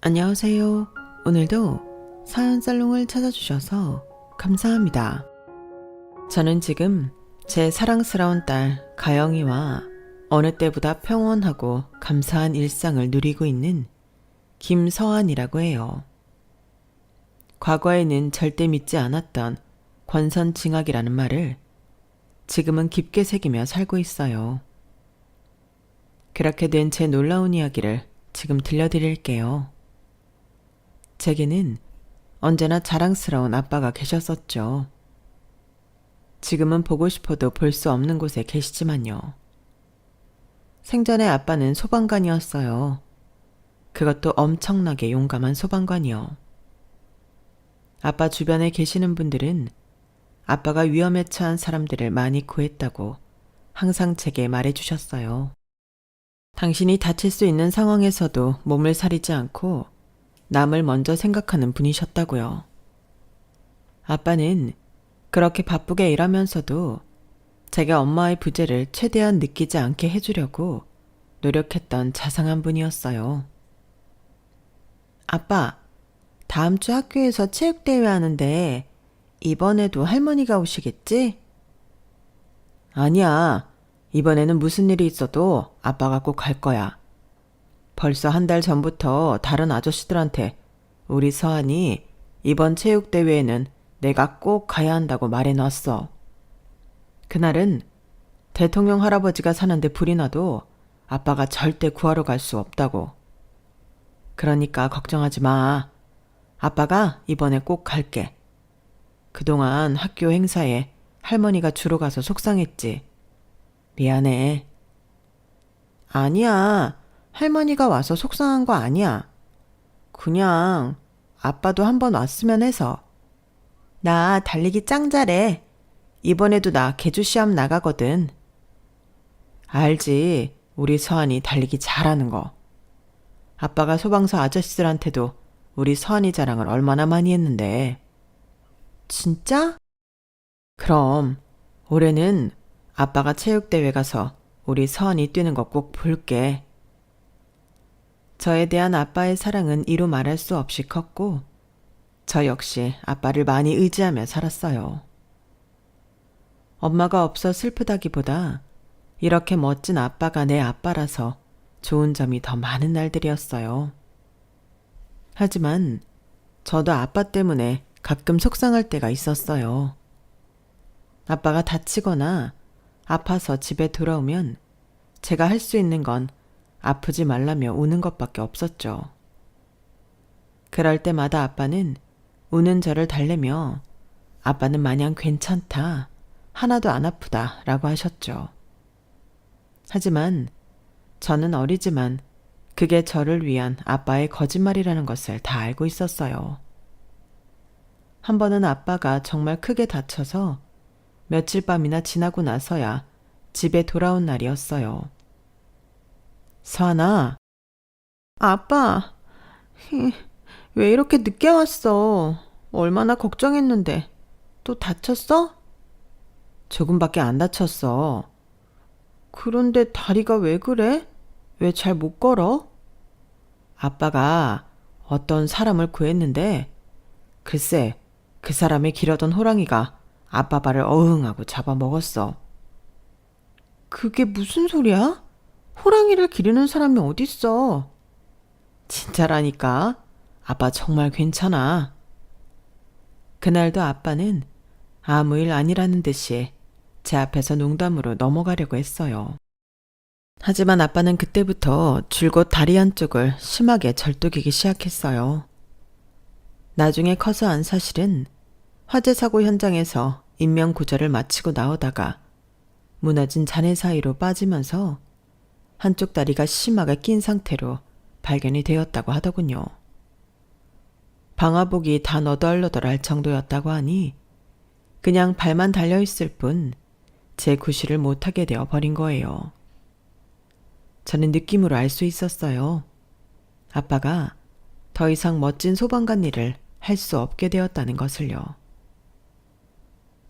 안녕하세요. 오늘도 사연살롱을 찾아주셔서 감사합니다. 저는 지금 제 사랑스러운 딸 가영이와 어느 때보다 평온하고 감사한 일상을 누리고 있는 김서한이라고 해요. 과거에는 절대 믿지 않았던 권선징악이라는 말을 지금은 깊게 새기며 살고 있어요. 그렇게 된 제 놀라운 이야기를 지금 들려드릴게요. 제게는 언제나 자랑스러운 아빠가 계셨었죠. 지금은 보고 싶어도 볼 수 없는 곳에 계시지만요. 생전에 아빠는 소방관이었어요. 그것도 엄청나게 용감한 소방관이요. 아빠 주변에 계시는 분들은 아빠가 위험에 처한 사람들을 많이 구했다고 항상 제게 말해주셨어요. 당신이 다칠 수 있는 상황에서도 몸을 사리지 않고 남을 먼저 생각하는 분이셨다고요. 아빠는 그렇게 바쁘게 일하면서도 제가 엄마의 부재를 최대한 느끼지 않게 해주려고 노력했던 자상한 분이었어요. 아빠, 다음 주 학교에서 체육대회 하는데 이번에도 할머니가 오시겠지? 아니야. 이번에는 무슨 일이 있어도 아빠가 꼭 갈 거야. 벌써 한 달 전부터 다른 아저씨들한테 우리 서한이 이번 체육대회에는 내가 꼭 가야 한다고 말해놨어. 그날은 대통령 할아버지가 사는데 불이 나도 아빠가 절대 구하러 갈 수 없다고. 그러니까 걱정하지 마. 아빠가 이번에 꼭 갈게. 그동안 학교 행사에 할머니가 주로 가서 속상했지. 미안해. 아니야. 할머니가 와서 속상한 거 아니야. 그냥 아빠도 한번 왔으면 해서. 나 달리기 짱 잘해. 이번에도 나 개주 시합 나가거든. 알지. 우리 서한이 달리기 잘하는 거. 아빠가 소방서 아저씨들한테도 우리 서한이 자랑을 얼마나 많이 했는데. 진짜? 그럼 올해는 아빠가 체육대회 가서 우리 서한이 뛰는 거 꼭 볼게. 저에 대한 아빠의 사랑은 이루 말할 수 없이 컸고 저 역시 아빠를 많이 의지하며 살았어요. 엄마가 없어 슬프다기보다 이렇게 멋진 아빠가 내 아빠라서 좋은 점이 더 많은 날들이었어요. 하지만 저도 아빠 때문에 가끔 속상할 때가 있었어요. 아빠가 다치거나 아파서 집에 돌아오면 제가 할 수 있는 건 아프지 말라며 우는 것밖에 없었죠. 그럴 때마다 아빠는 우는 저를 달래며 아빠는 마냥 괜찮다, 하나도 안 아프다 라고 하셨죠. 하지만 저는 어리지만 그게 저를 위한 아빠의 거짓말이라는 것을 다 알고 있었어요. 한 번은 아빠가 정말 크게 다쳐서 며칠 밤이나 지나고 나서야 집에 돌아온 날이었어요. 서한아. 아빠, 왜 이렇게 늦게 왔어? 얼마나 걱정했는데. 또 다쳤어? 조금밖에 안 다쳤어. 그런데 다리가 왜 그래? 왜 잘 못 걸어? 아빠가 어떤 사람을 구했는데 글쎄 그 사람의 기르던 호랑이가 아빠 발을 어흥하고 잡아먹었어. 그게 무슨 소리야? 호랑이를 기르는 사람이 어딨어? 진짜라니까. 아빠 정말 괜찮아. 그날도 아빠는 아무 일 아니라는 듯이 제 앞에서 농담으로 넘어가려고 했어요. 하지만 아빠는 그때부터 줄곧 다리 한쪽을 심하게 절뚝이기 시작했어요. 나중에 커서 안 사실은 화재 사고 현장에서 인명구조를 마치고 나오다가 무너진 잔해 사이로 빠지면서 한쪽 다리가 심하게 낀 상태로 발견이 되었다고 하더군요. 방화복이 다 너덜너덜할 정도였다고 하니 그냥 발만 달려있을 뿐 제 구실을 못하게 되어 버린 거예요. 저는 느낌으로 알 수 있었어요. 아빠가 더 이상 멋진 소방관 일을 할 수 없게 되었다는 것을요.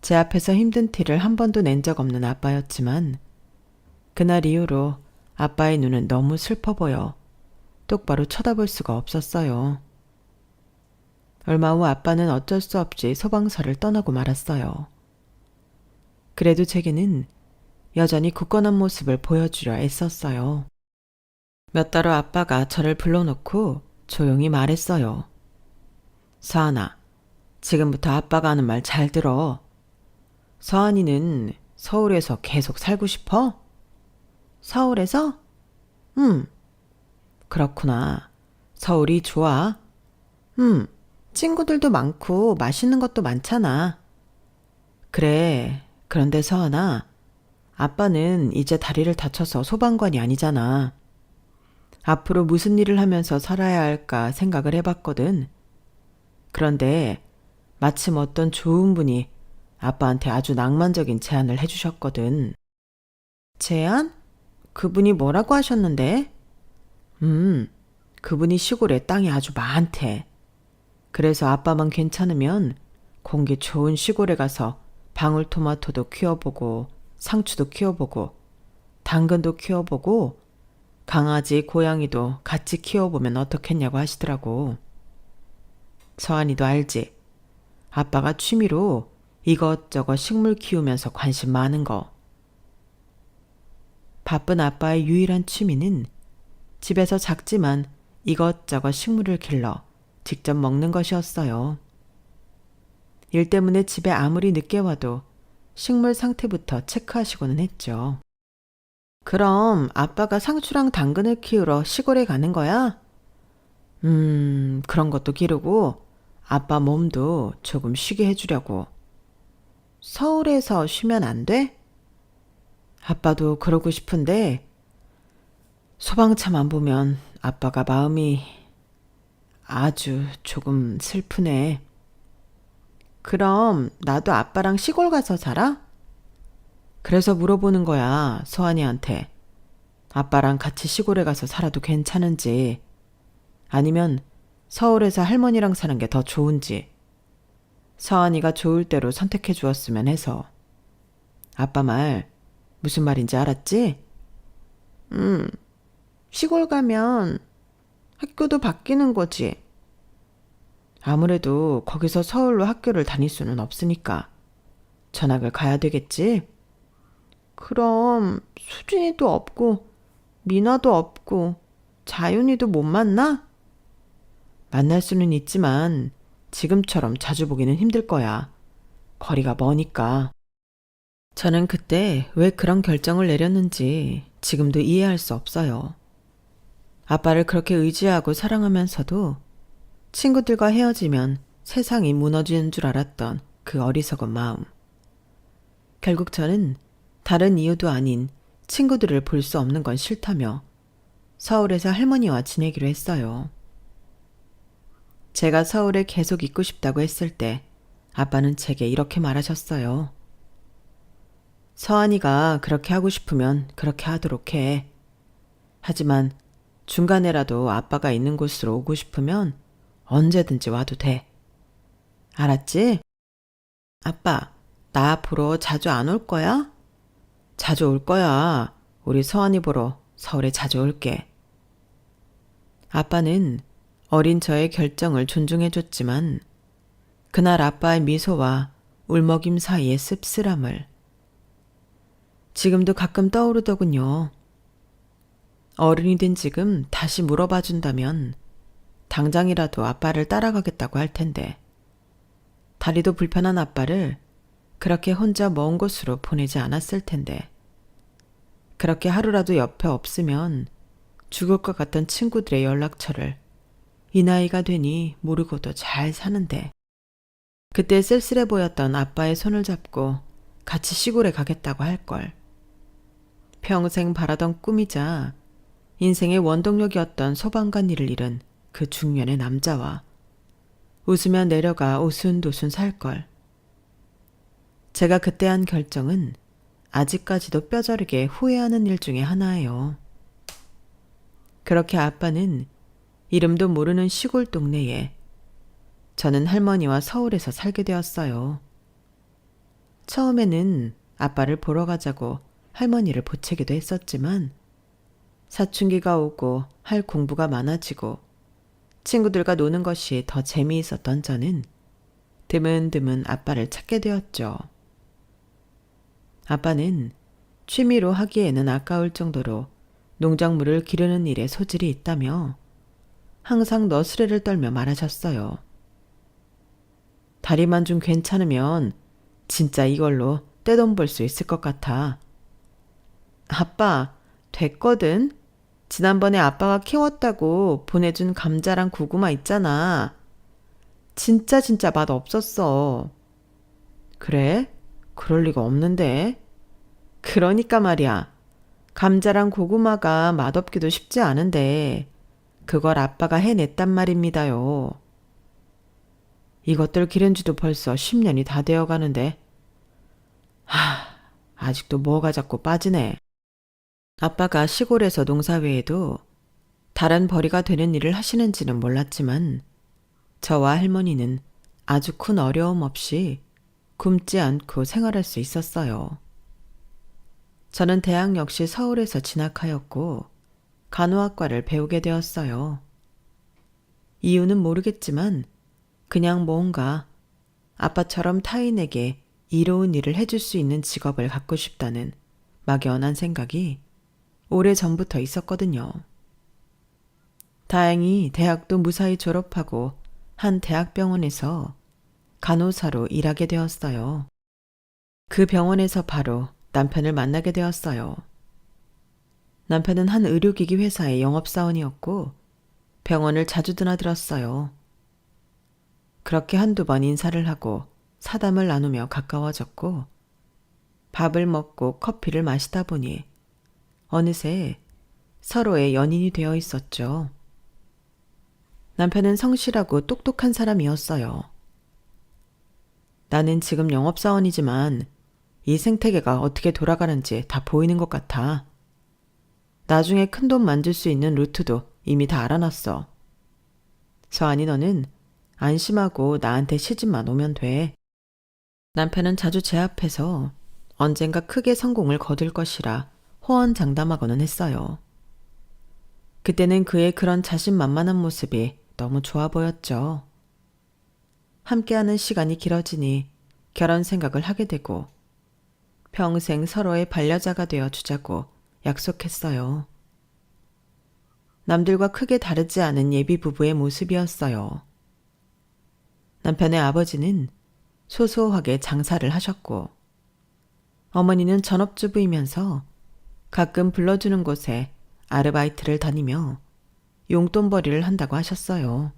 제 앞에서 힘든 티를 한 번도 낸 적 없는 아빠였지만 그날 이후로 아빠의 눈은 너무 슬퍼 보여 똑바로 쳐다볼 수가 없었어요. 얼마 후 아빠는 어쩔 수 없이 소방서를 떠나고 말았어요. 그래도 제게는 여전히 굳건한 모습을 보여주려 애썼어요. 몇 달 후 아빠가 저를 불러놓고 조용히 말했어요. 서한아, 지금부터 아빠가 하는 말 잘 들어. 서한이는 서울에서 계속 살고 싶어? 서울에서? 그렇구나. 서울이 좋아? 친구들도 많고 맛있는 것도 많잖아. 그래. 그런데 서한아, 아빠는 이제 다리를 다쳐서 소방관이 아니잖아. 앞으로 무슨 일을 하면서 살아야 할까 생각을 해봤거든. 그런데 마침 어떤 좋은 분이 아빠한테 아주 낭만적인 제안을 해주셨거든. 제안? 그분이 뭐라고 하셨는데? 그분이 시골에 땅이 아주 많대. 그래서 아빠만 괜찮으면 공기 좋은 시골에 가서 방울토마토도 키워보고 상추도 키워보고 당근도 키워보고 강아지, 고양이도 같이 키워보면 어떻겠냐고 하시더라고. 서한이도 알지? 아빠가 취미로 이것저것 식물 키우면서 관심 많은 거. 바쁜 아빠의 유일한 취미는 집에서 작지만 이것저것 식물을 길러 직접 먹는 것이었어요. 일 때문에 집에 아무리 늦게 와도 식물 상태부터 체크하시고는 했죠. 그럼 아빠가 상추랑 당근을 키우러 시골에 가는 거야? 그런 것도 기르고 아빠 몸도 조금 쉬게 해주려고. 서울에서 쉬면 안 돼? 아빠도 그러고 싶은데 소방차만 보면 아빠가 마음이 아주 조금 슬프네. 그럼 나도 아빠랑 시골 가서 살아? 그래서 물어보는 거야, 서한이한테. 아빠랑 같이 시골에 가서 살아도 괜찮은지, 아니면 서울에서 할머니랑 사는 게 더 좋은지, 서한이가 좋을 대로 선택해 주었으면 해서. 아빠 말 무슨 말인지 알았지? 시골 가면 학교도 바뀌는 거지. 아무래도 거기서 서울로 학교를 다닐 수는 없으니까 전학을 가야 되겠지? 그럼 수진이도 없고 미나도 없고 자윤이도 못 만나? 만날 수는 있지만 지금처럼 자주 보기는 힘들 거야. 거리가 머니까. 저는 그때 왜 그런 결정을 내렸는지 지금도 이해할 수 없어요. 아빠를 그렇게 의지하고 사랑하면서도 친구들과 헤어지면 세상이 무너지는 줄 알았던 그 어리석은 마음. 결국 저는 다른 이유도 아닌 친구들을 볼 수 없는 건 싫다며 서울에서 할머니와 지내기로 했어요. 제가 서울에 계속 있고 싶다고 했을 때 아빠는 제게 이렇게 말하셨어요. 서한이가 그렇게 하고 싶으면 그렇게 하도록 해. 하지만 중간에라도 아빠가 있는 곳으로 오고 싶으면 언제든지 와도 돼. 알았지? 아빠, 나 앞으로 자주 안 올 거야? 자주 올 거야. 우리 서한이 보러 서울에 자주 올게. 아빠는 어린 저의 결정을 존중해줬지만 그날 아빠의 미소와 울먹임 사이의 씁쓸함을 지금도 가끔 떠오르더군요. 어른이 된 지금 다시 물어봐 준다면 당장이라도 아빠를 따라가겠다고 할 텐데 다리도 불편한 아빠를 그렇게 혼자 먼 곳으로 보내지 않았을 텐데 그렇게 하루라도 옆에 없으면 죽을 것 같던 친구들의 연락처를 이 나이가 되니 모르고도 잘 사는데 그때 쓸쓸해 보였던 아빠의 손을 잡고 같이 시골에 가겠다고 할걸. 평생 바라던 꿈이자 인생의 원동력이었던 소방관 일을 잃은 그 중년의 남자와 웃으며 내려가 오순도순 살걸. 제가 그때 한 결정은 아직까지도 뼈저리게 후회하는 일 중에 하나예요. 그렇게 아빠는 이름도 모르는 시골 동네에 저는 할머니와 서울에서 살게 되었어요. 처음에는 아빠를 보러 가자고 할머니를 보채기도 했었지만 사춘기가 오고 할 공부가 많아지고 친구들과 노는 것이 더 재미있었던 저는 드문드문 아빠를 찾게 되었죠. 아빠는 취미로 하기에는 아까울 정도로 농작물을 기르는 일에 소질이 있다며 항상 너스레를 떨며 말하셨어요. 다리만 좀 괜찮으면 진짜 이걸로 떼돈 벌 수 있을 것 같아. 아빠, 됐거든? 지난번에 아빠가 키웠다고 보내준 감자랑 고구마 있잖아. 진짜 맛 없었어. 그래? 그럴 리가 없는데. 그러니까 말이야. 감자랑 고구마가 맛없기도 쉽지 않은데 그걸 아빠가 해냈단 말입니다요. 이것들 기른 지도 벌써 10년이 다 되어 가는데 아직도 뭐가 자꾸 빠지네. 아빠가 시골에서 농사 외에도 다른 벌이가 되는 일을 하시는지는 몰랐지만 저와 할머니는 아주 큰 어려움 없이 굶지 않고 생활할 수 있었어요. 저는 대학 역시 서울에서 진학하였고 간호학과를 배우게 되었어요. 이유는 모르겠지만 그냥 뭔가 아빠처럼 타인에게 이로운 일을 해줄 수 있는 직업을 갖고 싶다는 막연한 생각이 오래전부터 있었거든요. 다행히 대학도 무사히 졸업하고 한 대학병원에서 간호사로 일하게 되었어요. 그 병원에서 바로 남편을 만나게 되었어요. 남편은 한 의료기기 회사의 영업사원이었고 병원을 자주 드나들었어요. 그렇게 한두 번 인사를 하고 사담을 나누며 가까워졌고 밥을 먹고 커피를 마시다 보니 어느새 서로의 연인이 되어 있었죠. 남편은 성실하고 똑똑한 사람이었어요. 나는 지금 영업사원이지만 이 생태계가 어떻게 돌아가는지 다 보이는 것 같아. 나중에 큰돈 만들 수 있는 루트도 이미 다 알아놨어. 서한이 너는 안심하고 나한테 시집만 오면 돼. 남편은 자주 제 앞에서 언젠가 크게 성공을 거둘 것이라 호언장담하고는 했어요. 그때는 그의 그런 자신만만한 모습이 너무 좋아 보였죠. 함께하는 시간이 길어지니 결혼 생각을 하게 되고 평생 서로의 반려자가 되어 주자고 약속했어요. 남들과 크게 다르지 않은 예비 부부의 모습이었어요. 남편의 아버지는 소소하게 장사를 하셨고 어머니는 전업주부이면서 가끔 불러주는 곳에 아르바이트를 다니며 용돈벌이를 한다고 하셨어요.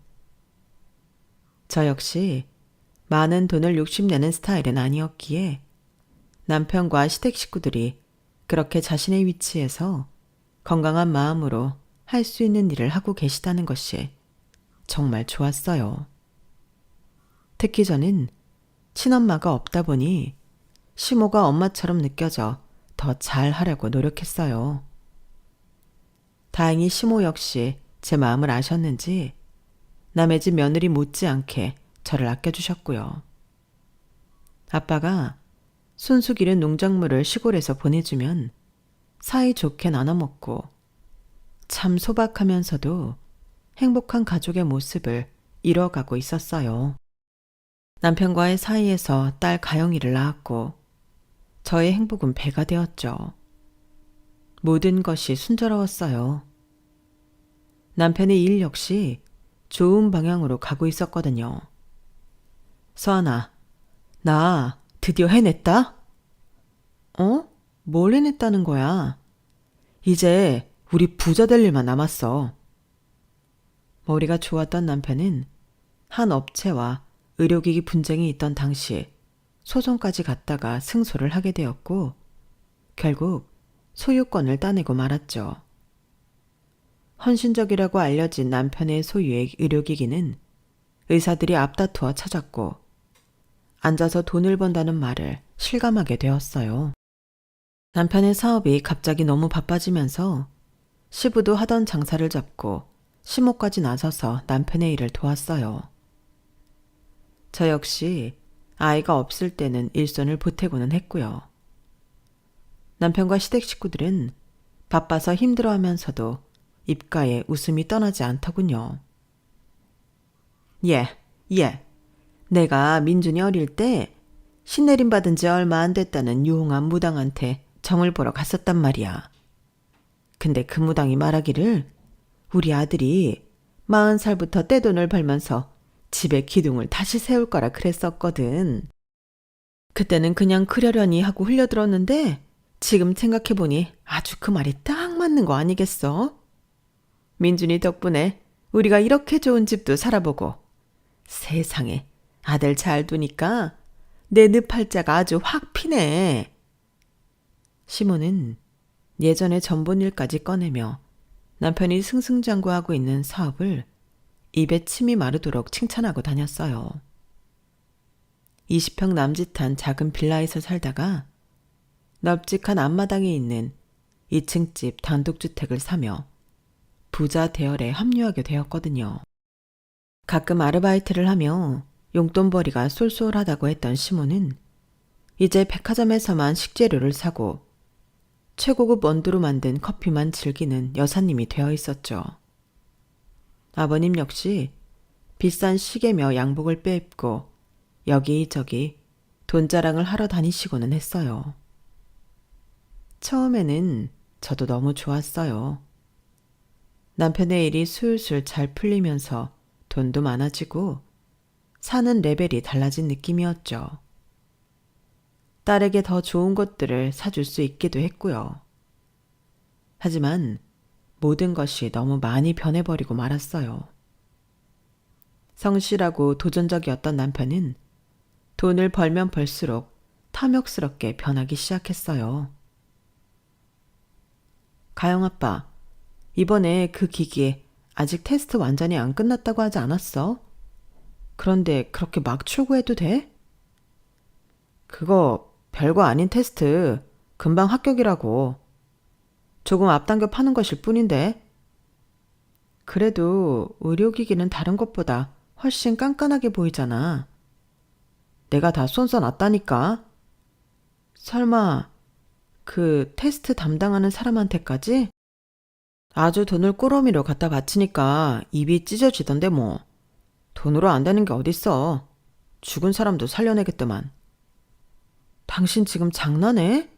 저 역시 많은 돈을 욕심내는 스타일은 아니었기에 남편과 시댁 식구들이 그렇게 자신의 위치에서 건강한 마음으로 할 수 있는 일을 하고 계시다는 것이 정말 좋았어요. 특히 저는 친엄마가 없다 보니 시모가 엄마처럼 느껴져 더 잘하려고 노력했어요. 다행히 시모 역시 제 마음을 아셨는지 남의 집 며느리 못지않게 저를 아껴주셨고요. 아빠가 손수 기른 농작물을 시골에서 보내주면 사이좋게 나눠 먹고 참 소박하면서도 행복한 가족의 모습을 이뤄가고 있었어요. 남편과의 사이에서 딸 가영이를 낳았고 저의 행복은 배가 되었죠. 모든 것이 순조로웠어요. 남편의 일 역시 좋은 방향으로 가고 있었거든요. 서하나, 나 드디어 해냈다? 어? 뭘 해냈다는 거야? 이제 우리 부자 될 일만 남았어. 머리가 좋았던 남편은 한 업체와 의료기기 분쟁이 있던 당시 소송까지 갔다가 승소를 하게 되었고 결국 소유권을 따내고 말았죠. 헌신적이라고 알려진 남편의 소유의 의료기기는 의사들이 앞다투어 찾았고 앉아서 돈을 번다는 말을 실감하게 되었어요. 남편의 사업이 갑자기 너무 바빠지면서 시부도 하던 장사를 접고 시모까지 나서서 남편의 일을 도왔어요. 저 역시 아이가 없을 때는 일손을 보태고는 했고요. 남편과 시댁 식구들은 바빠서 힘들어하면서도 입가에 웃음이 떠나지 않더군요. 예. 내가 민준이 어릴 때 신내림 받은 지 얼마 안 됐다는 유흥한 무당한테 정을 보러 갔었단 말이야. 근데 그 무당이 말하기를 우리 아들이 40살부터 떼돈을 벌면서 집에 기둥을 다시 세울 거라 그랬었거든. 그때는 그냥 그러려니 하고 흘려들었는데 지금 생각해보니 아주 그 말이 딱 맞는 거 아니겠어? 민준이 덕분에 우리가 이렇게 좋은 집도 살아보고 세상에 아들 잘 두니까 내 늪팔자가 아주 확 피네. 시몬은 예전에 전본 일까지 꺼내며 남편이 승승장구하고 있는 사업을 입에 침이 마르도록 칭찬하고 다녔어요. 20평 남짓한 작은 빌라에서 살다가 넓직한 앞마당에 있는 2층 집 단독주택을 사며 부자 대열에 합류하게 되었거든요. 가끔 아르바이트를 하며 용돈벌이가 쏠쏠하다고 했던 시몬은 이제 백화점에서만 식재료를 사고 최고급 원두로 만든 커피만 즐기는 여사님이 되어 있었죠. 아버님 역시 비싼 시계며 양복을 빼입고 여기저기 돈 자랑을 하러 다니시고는 했어요. 처음에는 저도 너무 좋았어요. 남편의 일이 술술 잘 풀리면서 돈도 많아지고 사는 레벨이 달라진 느낌이었죠. 딸에게 더 좋은 것들을 사줄 수 있기도 했고요. 하지만 모든 것이 너무 많이 변해버리고 말았어요. 성실하고 도전적이었던 남편은 돈을 벌면 벌수록 탐욕스럽게 변하기 시작했어요. 가영 아빠, 이번에 그 기기에 아직 테스트 완전히 안 끝났다고 하지 않았어? 그런데 그렇게 막 출고해도 돼? 그거 별거 아닌 테스트, 금방 합격이라고. 조금 앞당겨 파는 것일 뿐인데. 그래도 의료기기는 다른 것보다 훨씬 깐깐하게 보이잖아. 내가 다 쏜써놨다니까. 설마 그 테스트 담당하는 사람한테까지? 아주 돈을 꾸러미로 갖다 바치니까 입이 찢어지던데 뭐. 돈으로 안 되는 게 어딨어. 죽은 사람도 살려내겠더만. 당신 지금 장난해?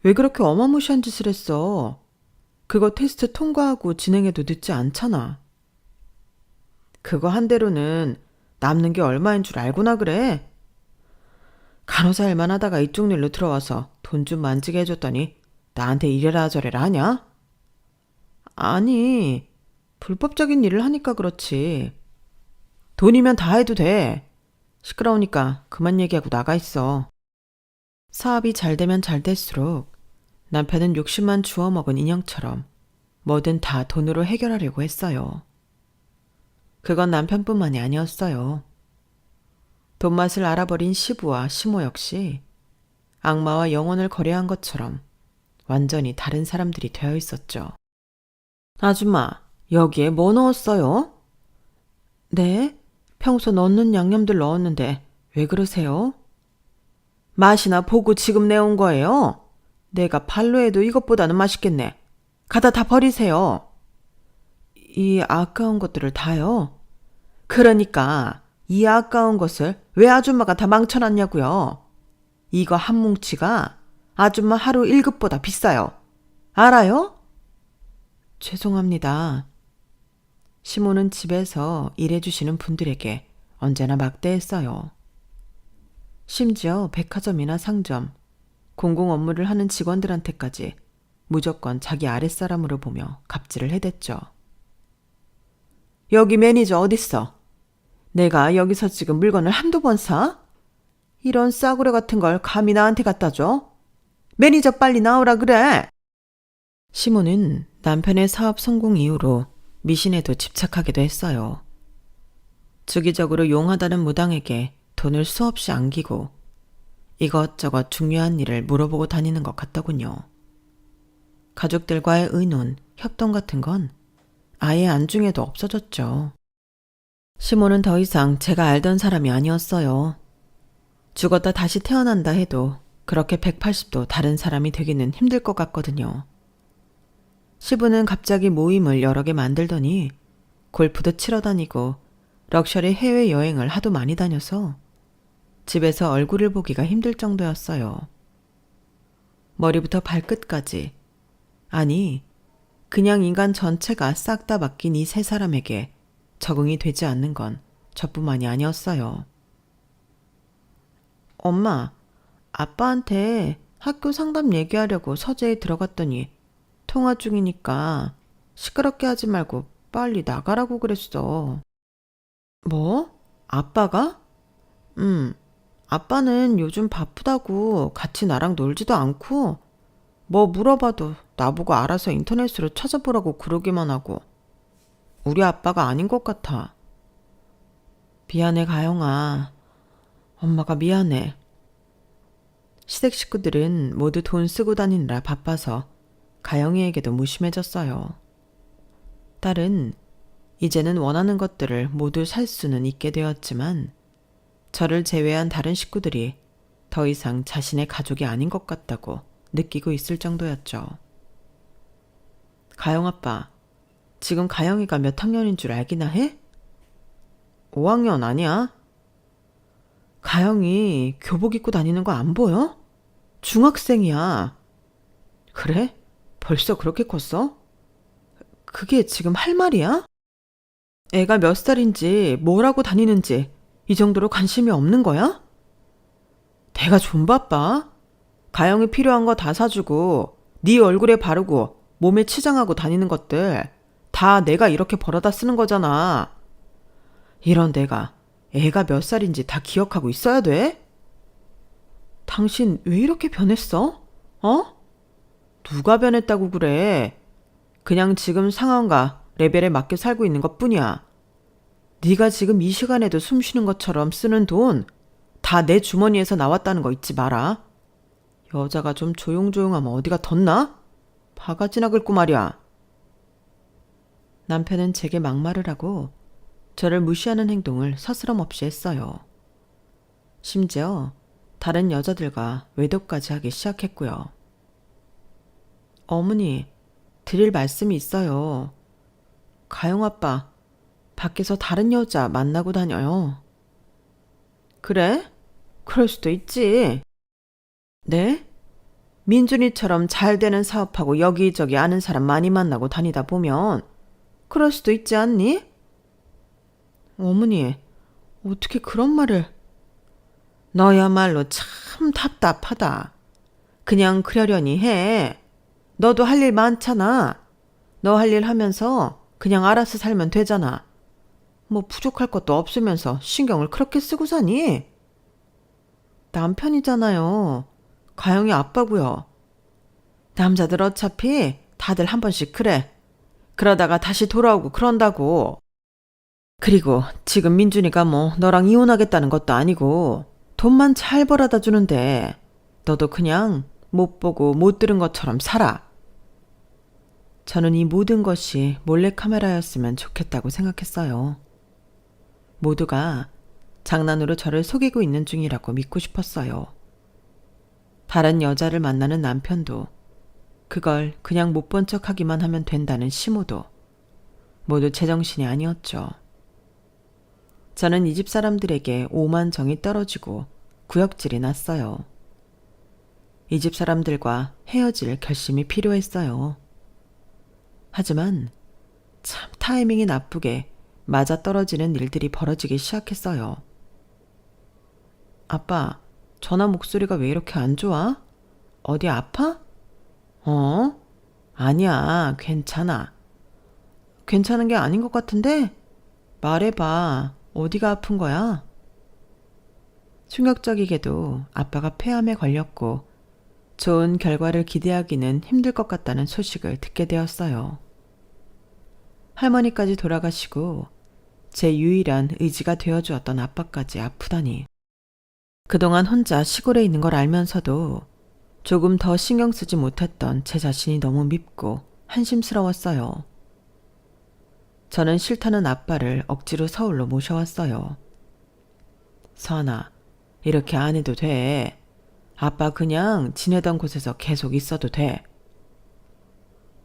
왜 그렇게 어마무시한 짓을 했어? 그거 테스트 통과하고 진행해도 늦지 않잖아. 그거 한 대로는 남는 게 얼마인 줄 알고나 그래? 간호사 일만 하다가 이쪽 일로 들어와서 돈 좀 만지게 해줬더니 나한테 이래라 저래라 하냐? 아니, 불법적인 일을 하니까 그렇지. 돈이면 다 해도 돼. 시끄러우니까 그만 얘기하고 나가 있어. 사업이 잘 되면 잘 될수록 남편은 욕심만 주워먹은 인형처럼 뭐든 다 돈으로 해결하려고 했어요. 그건 남편뿐만이 아니었어요. 돈맛을 알아버린 시부와 시모 역시 악마와 영혼을 거래한 것처럼 완전히 다른 사람들이 되어 있었죠. 아줌마, 여기에 뭐 넣었어요? 네, 평소 넣는 양념들 넣었는데 왜 그러세요? 맛이나 보고 지금 내온 거예요. 내가 발로 해도 이것보다는 맛있겠네. 가다 다 버리세요. 이 아까운 것들을 다요? 그러니까 이 아까운 것을 왜 아줌마가 다 망쳐놨냐고요. 이거 한 뭉치가 아줌마 하루 1급보다 비싸요. 알아요? 죄송합니다. 시모는 집에서 일해주시는 분들에게 언제나 막대했어요. 심지어 백화점이나 상점, 공공 업무를 하는 직원들한테까지 무조건 자기 아랫사람으로 보며 갑질을 해댔죠. 여기 매니저 어딨어? 내가 여기서 지금 물건을 한두 번 사? 이런 싸구려 같은 걸 감히 나한테 갖다 줘? 매니저 빨리 나오라 그래! 시모는 남편의 사업 성공 이후로 미신에도 집착하기도 했어요. 주기적으로 용하다는 무당에게 돈을 수없이 안기고 이것저것 중요한 일을 물어보고 다니는 것 같더군요. 가족들과의 의논, 협동 같은 건 아예 안중에도 없어졌죠. 시모는 더 이상 제가 알던 사람이 아니었어요. 죽었다 다시 태어난다 해도 그렇게 180도 다른 사람이 되기는 힘들 것 같거든요. 시부는 갑자기 모임을 여러 개 만들더니 골프도 치러 다니고 럭셔리 해외여행을 하도 많이 다녀서 집에서 얼굴을 보기가 힘들 정도였어요. 머리부터 발끝까지, 아니 그냥 인간 전체가 싹 다 바뀐 이 세 사람에게 적응이 되지 않는 건 저뿐만이 아니었어요. 엄마, 아빠한테 학교 상담 얘기하려고 서재에 들어갔더니 통화 중이니까 시끄럽게 하지 말고 빨리 나가라고 그랬어. 뭐? 아빠가? 아빠는 요즘 바쁘다고 같이 나랑 놀지도 않고 뭐 물어봐도 나보고 알아서 인터넷으로 찾아보라고 그러기만 하고 우리 아빠가 아닌 것 같아. 미안해, 가영아. 엄마가 미안해. 시댁 식구들은 모두 돈 쓰고 다니느라 바빠서 가영이에게도 무심해졌어요. 딸은 이제는 원하는 것들을 모두 살 수는 있게 되었지만 저를 제외한 다른 식구들이 더 이상 자신의 가족이 아닌 것 같다고 느끼고 있을 정도였죠. 가영 아빠, 지금 가영이가 몇 학년인 줄 알기나 해? 5학년 아니야? 가영이 교복 입고 다니는 거 안 보여? 중학생이야. 그래? 벌써 그렇게 컸어? 그게 지금 할 말이야? 애가 몇 살인지 뭘 하고 다니는지 이 정도로 관심이 없는 거야? 내가 좀 바빠? 가영이 필요한 거 다 사주고 네 얼굴에 바르고 몸에 치장하고 다니는 것들 다 내가 이렇게 벌어다 쓰는 거잖아. 이런 내가 애가 몇 살인지 다 기억하고 있어야 돼? 당신 왜 이렇게 변했어? 어? 누가 변했다고 그래? 그냥 지금 상황과 레벨에 맞게 살고 있는 것뿐이야. 네가 지금 이 시간에도 숨 쉬는 것처럼 쓰는 돈 다 내 주머니에서 나왔다는 거 잊지 마라. 여자가 좀 조용조용하면 어디가 덧나? 바가지나 긁고 말이야. 남편은 제게 막말을 하고 저를 무시하는 행동을 서스럼 없이 했어요. 심지어 다른 여자들과 외도까지 하기 시작했고요. 어머니, 드릴 말씀이 있어요. 가영 아빠, 밖에서 다른 여자 만나고 다녀요. 그래? 그럴 수도 있지. 네? 민준이처럼 잘 되는 사업하고 여기저기 아는 사람 많이 만나고 다니다 보면 그럴 수도 있지 않니? 어머니, 어떻게 그런 말을... 너야말로 참 답답하다. 그냥 그러려니 해. 너도 할 일 많잖아. 너 할 일 하면서 그냥 알아서 살면 되잖아. 뭐 부족할 것도 없으면서 신경을 그렇게 쓰고 사니? 남편이잖아요. 가영이 아빠고요. 남자들 어차피 다들 한 번씩 그래. 그러다가 다시 돌아오고 그런다고. 그리고 지금 민준이가 뭐 너랑 이혼하겠다는 것도 아니고 돈만 잘 벌어다 주는데 너도 그냥 못 보고 못 들은 것처럼 살아. 저는 이 모든 것이 몰래카메라였으면 좋겠다고 생각했어요. 모두가 장난으로 저를 속이고 있는 중이라고 믿고 싶었어요. 다른 여자를 만나는 남편도 그걸 그냥 못 본 척하기만 하면 된다는 시모도 모두 제정신이 아니었죠. 저는 이 집 사람들에게 오만 정이 떨어지고 구역질이 났어요. 이 집 사람들과 헤어질 결심이 필요했어요. 하지만 참 타이밍이 나쁘게 맞아떨어지는 일들이 벌어지기 시작했어요. 아빠, 전화 목소리가 왜 이렇게 안 좋아? 어디 아파? 어? 아니야, 괜찮아. 괜찮은 게 아닌 것 같은데? 말해봐. 어디가 아픈 거야? 충격적이게도 아빠가 폐암에 걸렸고 좋은 결과를 기대하기는 힘들 것 같다는 소식을 듣게 되었어요. 할머니까지 돌아가시고 제 유일한 의지가 되어주었던 아빠까지 아프다니. 그동안 혼자 시골에 있는 걸 알면서도 조금 더 신경 쓰지 못했던 제 자신이 너무 밉고 한심스러웠어요. 저는 싫다는 아빠를 억지로 서울로 모셔왔어요. 선아, 이렇게 안 해도 돼. 아빠 그냥 지내던 곳에서 계속 있어도 돼.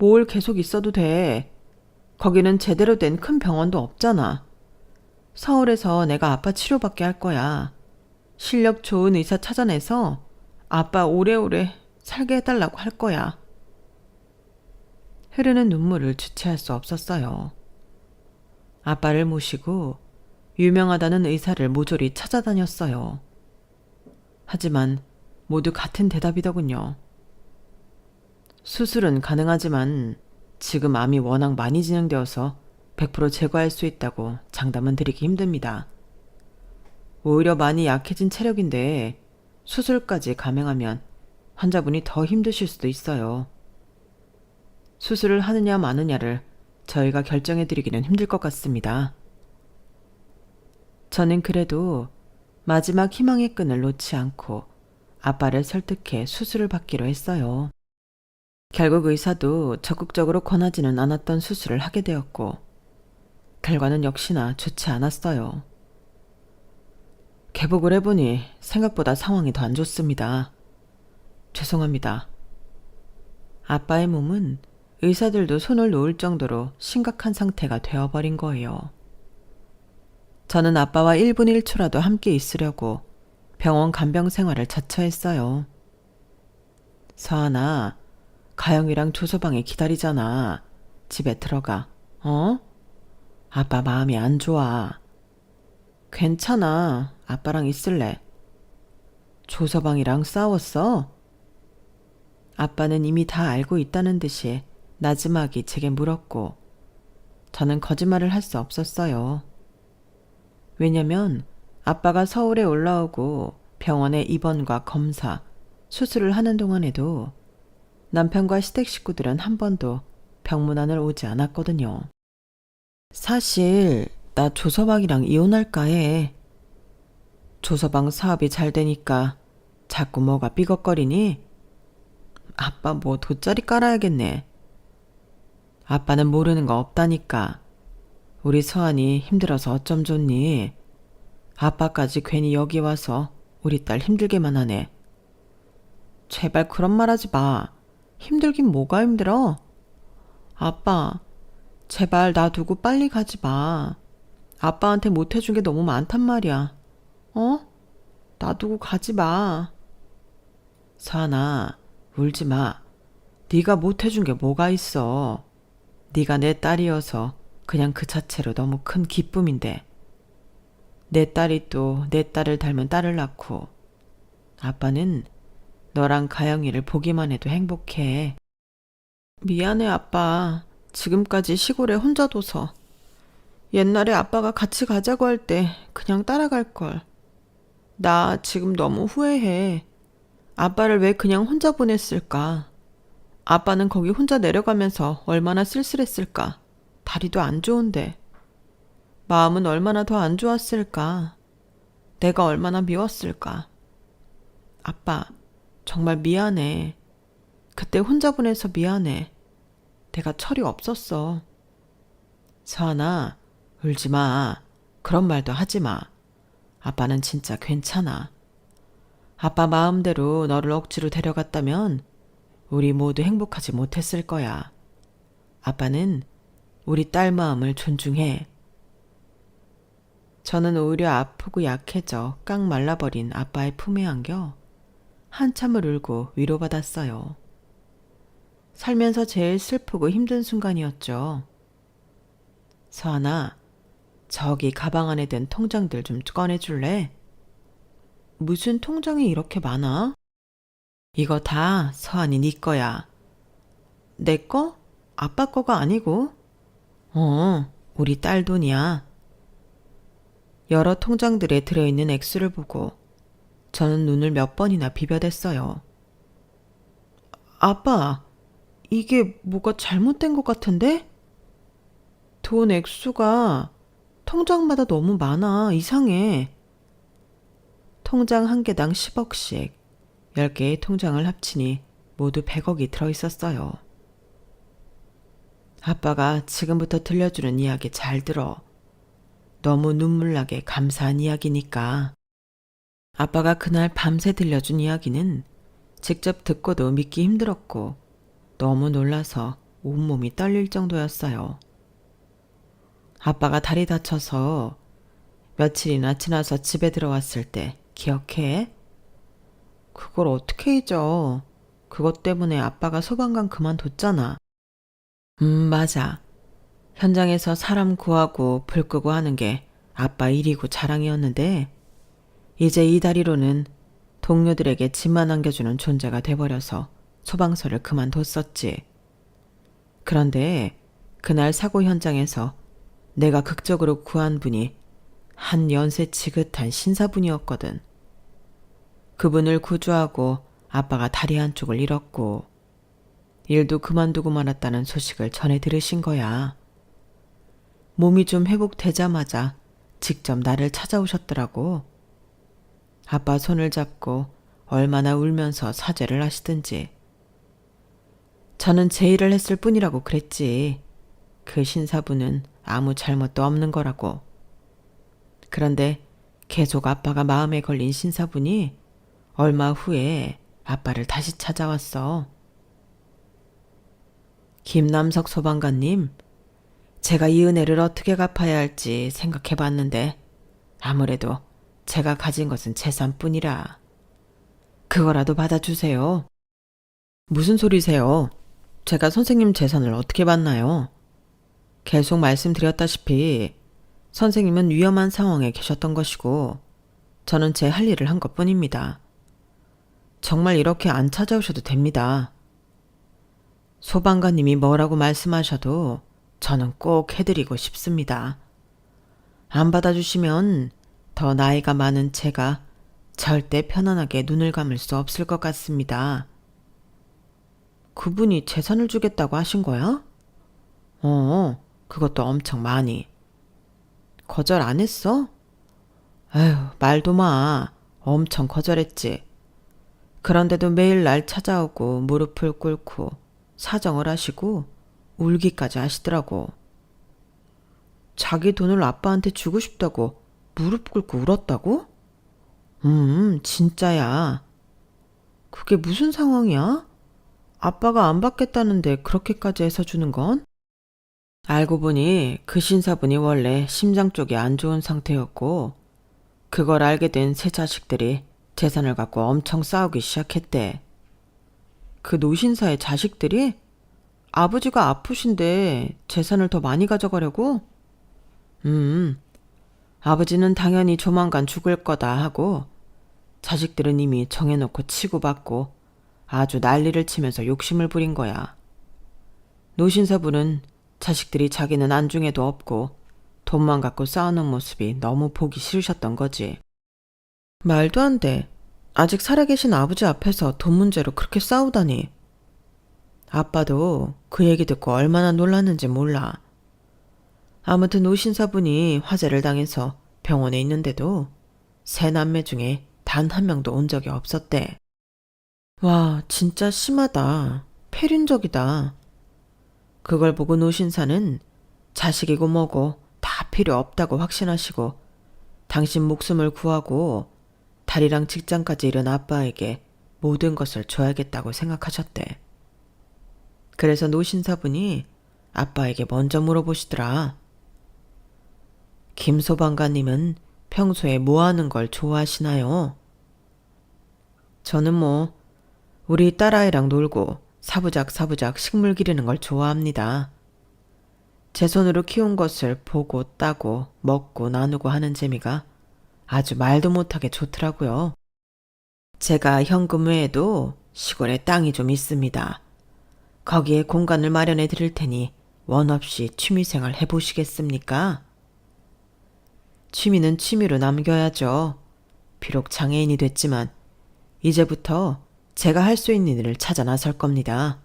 뭘 계속 있어도 돼. 거기는 제대로 된 큰 병원도 없잖아. 서울에서 내가 아빠 치료받게 할 거야. 실력 좋은 의사 찾아내서 아빠 오래오래 살게 해달라고 할 거야. 흐르는 눈물을 주체할 수 없었어요. 아빠를 모시고 유명하다는 의사를 모조리 찾아다녔어요. 하지만 모두 같은 대답이더군요. 수술은 가능하지만 지금 암이 워낙 많이 진행되어서 100% 제거할 수 있다고 장담은 드리기 힘듭니다. 오히려 많이 약해진 체력인데 수술까지 감행하면 환자분이 더 힘드실 수도 있어요. 수술을 하느냐 마느냐를 저희가 결정해드리기는 힘들 것 같습니다. 저는 그래도 마지막 희망의 끈을 놓지 않고 아빠를 설득해 수술을 받기로 했어요. 결국 의사도 적극적으로 권하지는 않았던 수술을 하게 되었고 결과는 역시나 좋지 않았어요. 개복을 해보니 생각보다 상황이 더 안 좋습니다. 죄송합니다. 아빠의 몸은 의사들도 손을 놓을 정도로 심각한 상태가 되어버린 거예요. 저는 아빠와 1분 1초라도 함께 있으려고 병원 간병 생활을 자처했어요. 서하나, 가영이랑 조서방에 기다리잖아. 집에 들어가. 어? 아빠 마음이 안 좋아. 괜찮아. 아빠랑 있을래. 조서방이랑 싸웠어? 아빠는 이미 다 알고 있다는 듯이 나지막이 제게 물었고 저는 거짓말을 할 수 없었어요. 왜냐면 아빠가 서울에 올라오고 병원에 입원과 검사, 수술을 하는 동안에도 남편과 시댁 식구들은 한 번도 병문안을 오지 않았거든요. 사실 나 조서방이랑 이혼할까 해. 조서방 사업이 잘 되니까 자꾸 뭐가 삐걱거리니? 아빠 뭐 돗자리 깔아야겠네. 아빠는 모르는 거 없다니까. 우리 서한이 힘들어서 어쩜 좋니? 아빠까지 괜히 여기 와서 우리 딸 힘들게만 하네. 제발 그런 말 하지 마. 힘들긴 뭐가 힘들어? 아빠, 제발 나 두고 빨리 가지 마. 아빠한테 못해준 게 너무 많단 말이야. 어? 나 두고 가지 마. 서한아, 울지 마. 네가 못해준 게 뭐가 있어. 네가 내 딸이어서 그냥 그 자체로 너무 큰 기쁨인데. 내 딸이 또 내 딸을 닮은 딸을 낳고 아빠는 너랑 가영이를 보기만 해도 행복해. 미안해 아빠. 지금까지 시골에 혼자 둬서. 옛날에 아빠가 같이 가자고 할 때 그냥 따라갈걸. 나 지금 너무 후회해. 아빠를 왜 그냥 혼자 보냈을까? 아빠는 거기 혼자 내려가면서 얼마나 쓸쓸했을까? 다리도 안 좋은데. 마음은 얼마나 더 안 좋았을까? 내가 얼마나 미웠을까? 아빠, 정말 미안해. 그때 혼자 보내서 미안해. 내가 철이 없었어. 서하나, 울지 마. 그런 말도 하지 마. 아빠는 진짜 괜찮아. 아빠 마음대로 너를 억지로 데려갔다면 우리 모두 행복하지 못했을 거야. 아빠는 우리 딸 마음을 존중해. 저는 오히려 아프고 약해져 깡 말라버린 아빠의 품에 안겨 한참을 울고 위로받았어요. 살면서 제일 슬프고 힘든 순간이었죠. 서하나, 저기 가방 안에 든 통장들 좀 꺼내줄래? 무슨 통장이 이렇게 많아? 이거 다 서한이 네 거야. 내 거? 아빠 거가 아니고? 우리 딸 돈이야. 여러 통장들에 들어있는 액수를 보고 저는 눈을 몇 번이나 비벼댔어요. 아빠, 이게 뭐가 잘못된 것 같은데? 돈 액수가 통장마다 너무 많아. 이상해. 통장 한 개당 10억씩 10개의 통장을 합치니 모두 100억이 들어있었어요. 아빠가 지금부터 들려주는 이야기 잘 들어. 너무 눈물나게 감사한 이야기니까. 아빠가 그날 밤새 들려준 이야기는 직접 듣고도 믿기 힘들었고 너무 놀라서 온몸이 떨릴 정도였어요. 아빠가 다리 다쳐서 며칠이나 지나서 집에 들어왔을 때 기억해? 그걸 어떻게 잊어? 그것 때문에 아빠가 소방관 그만뒀잖아. 맞아. 현장에서 사람 구하고 불 끄고 하는 게 아빠 일이고 자랑이었는데 이제 이 다리로는 동료들에게 짐만 안겨주는 존재가 돼버려서 소방서를 그만뒀었지. 그런데 그날 사고 현장에서 내가 극적으로 구한 분이 한 연세 지긋한 신사분이었거든. 그분을 구조하고 아빠가 다리 한쪽을 잃었고 일도 그만두고 말았다는 소식을 전해 들으신 거야. 몸이 좀 회복되자마자 직접 나를 찾아오셨더라고. 아빠 손을 잡고 얼마나 울면서 사죄를 하시든지. 저는 제 일을 했을 뿐이라고 그랬지. 그 신사분은 아무 잘못도 없는 거라고. 그런데 계속 아빠가 마음에 걸린 신사분이 얼마 후에 아빠를 다시 찾아왔어. 김남석 소방관님, 제가 이 은혜를 어떻게 갚아야 할지 생각해 봤는데 아무래도 제가 가진 것은 재산뿐이라. 그거라도 받아주세요. 무슨 소리세요? 제가 선생님 재산을 어떻게 받나요? 계속 말씀드렸다시피 선생님은 위험한 상황에 계셨던 것이고 저는 제 할 일을 한 것뿐입니다. 정말 이렇게 안 찾아오셔도 됩니다. 소방관님이 뭐라고 말씀하셔도 저는 꼭 해드리고 싶습니다. 안 받아주시면 더 나이가 많은 제가 절대 편안하게 눈을 감을 수 없을 것 같습니다. 그분이 재산을 주겠다고 하신 거야? 그것도 엄청 많이. 거절 안 했어? 에휴, 말도 마. 엄청 거절했지. 그런데도 매일 날 찾아오고 무릎을 꿇고 사정을 하시고 울기까지 하시더라고. 자기 돈을 아빠한테 주고 싶다고 무릎 꿇고 울었다고? 진짜야. 그게 무슨 상황이야? 아빠가 안 받겠다는데 그렇게까지 해서 주는 건? 알고 보니 그 신사분이 원래 심장 쪽이 안 좋은 상태였고 그걸 알게 된 세 자식들이 재산을 갖고 엄청 싸우기 시작했대. 그 노신사의 자식들이? 아버지가 아프신데 재산을 더 많이 가져가려고? 아버지는 당연히 조만간 죽을 거다 하고 자식들은 이미 정해놓고 치고받고 아주 난리를 치면서 욕심을 부린 거야. 노신사분은 자식들이 자기는 안중에도 없고 돈만 갖고 싸우는 모습이 너무 보기 싫으셨던 거지. 말도 안 돼. 아직 살아계신 아버지 앞에서 돈 문제로 그렇게 싸우다니. 아빠도 그 얘기 듣고 얼마나 놀랐는지 몰라. 아무튼 노신사분이 화재를 당해서 병원에 있는데도 세 남매 중에 단 한 명도 온 적이 없었대. 와, 진짜 심하다. 폐륜적이다. 그걸 보고 노신사는 자식이고 뭐고 다 필요 없다고 확신하시고 당신 목숨을 구하고 다리랑 직장까지 잃은 아빠에게 모든 것을 줘야겠다고 생각하셨대. 그래서 노신사분이 아빠에게 먼저 물어보시더라. 김 소방관님은 평소에 뭐 하는 걸 좋아하시나요? 저는 우리 딸아이랑 놀고 사부작 식물 기르는 걸 좋아합니다. 제 손으로 키운 것을 보고 따고 먹고 나누고 하는 재미가 아주 말도 못하게 좋더라고요. 제가 현금 외에도 시골에 땅이 좀 있습니다. 거기에 공간을 마련해 드릴 테니 원 없이 취미생활 해보시겠습니까? 취미는 취미로 남겨야죠. 비록 장애인이 됐지만 이제부터 제가 할 수 있는 일을 찾아 나설 겁니다.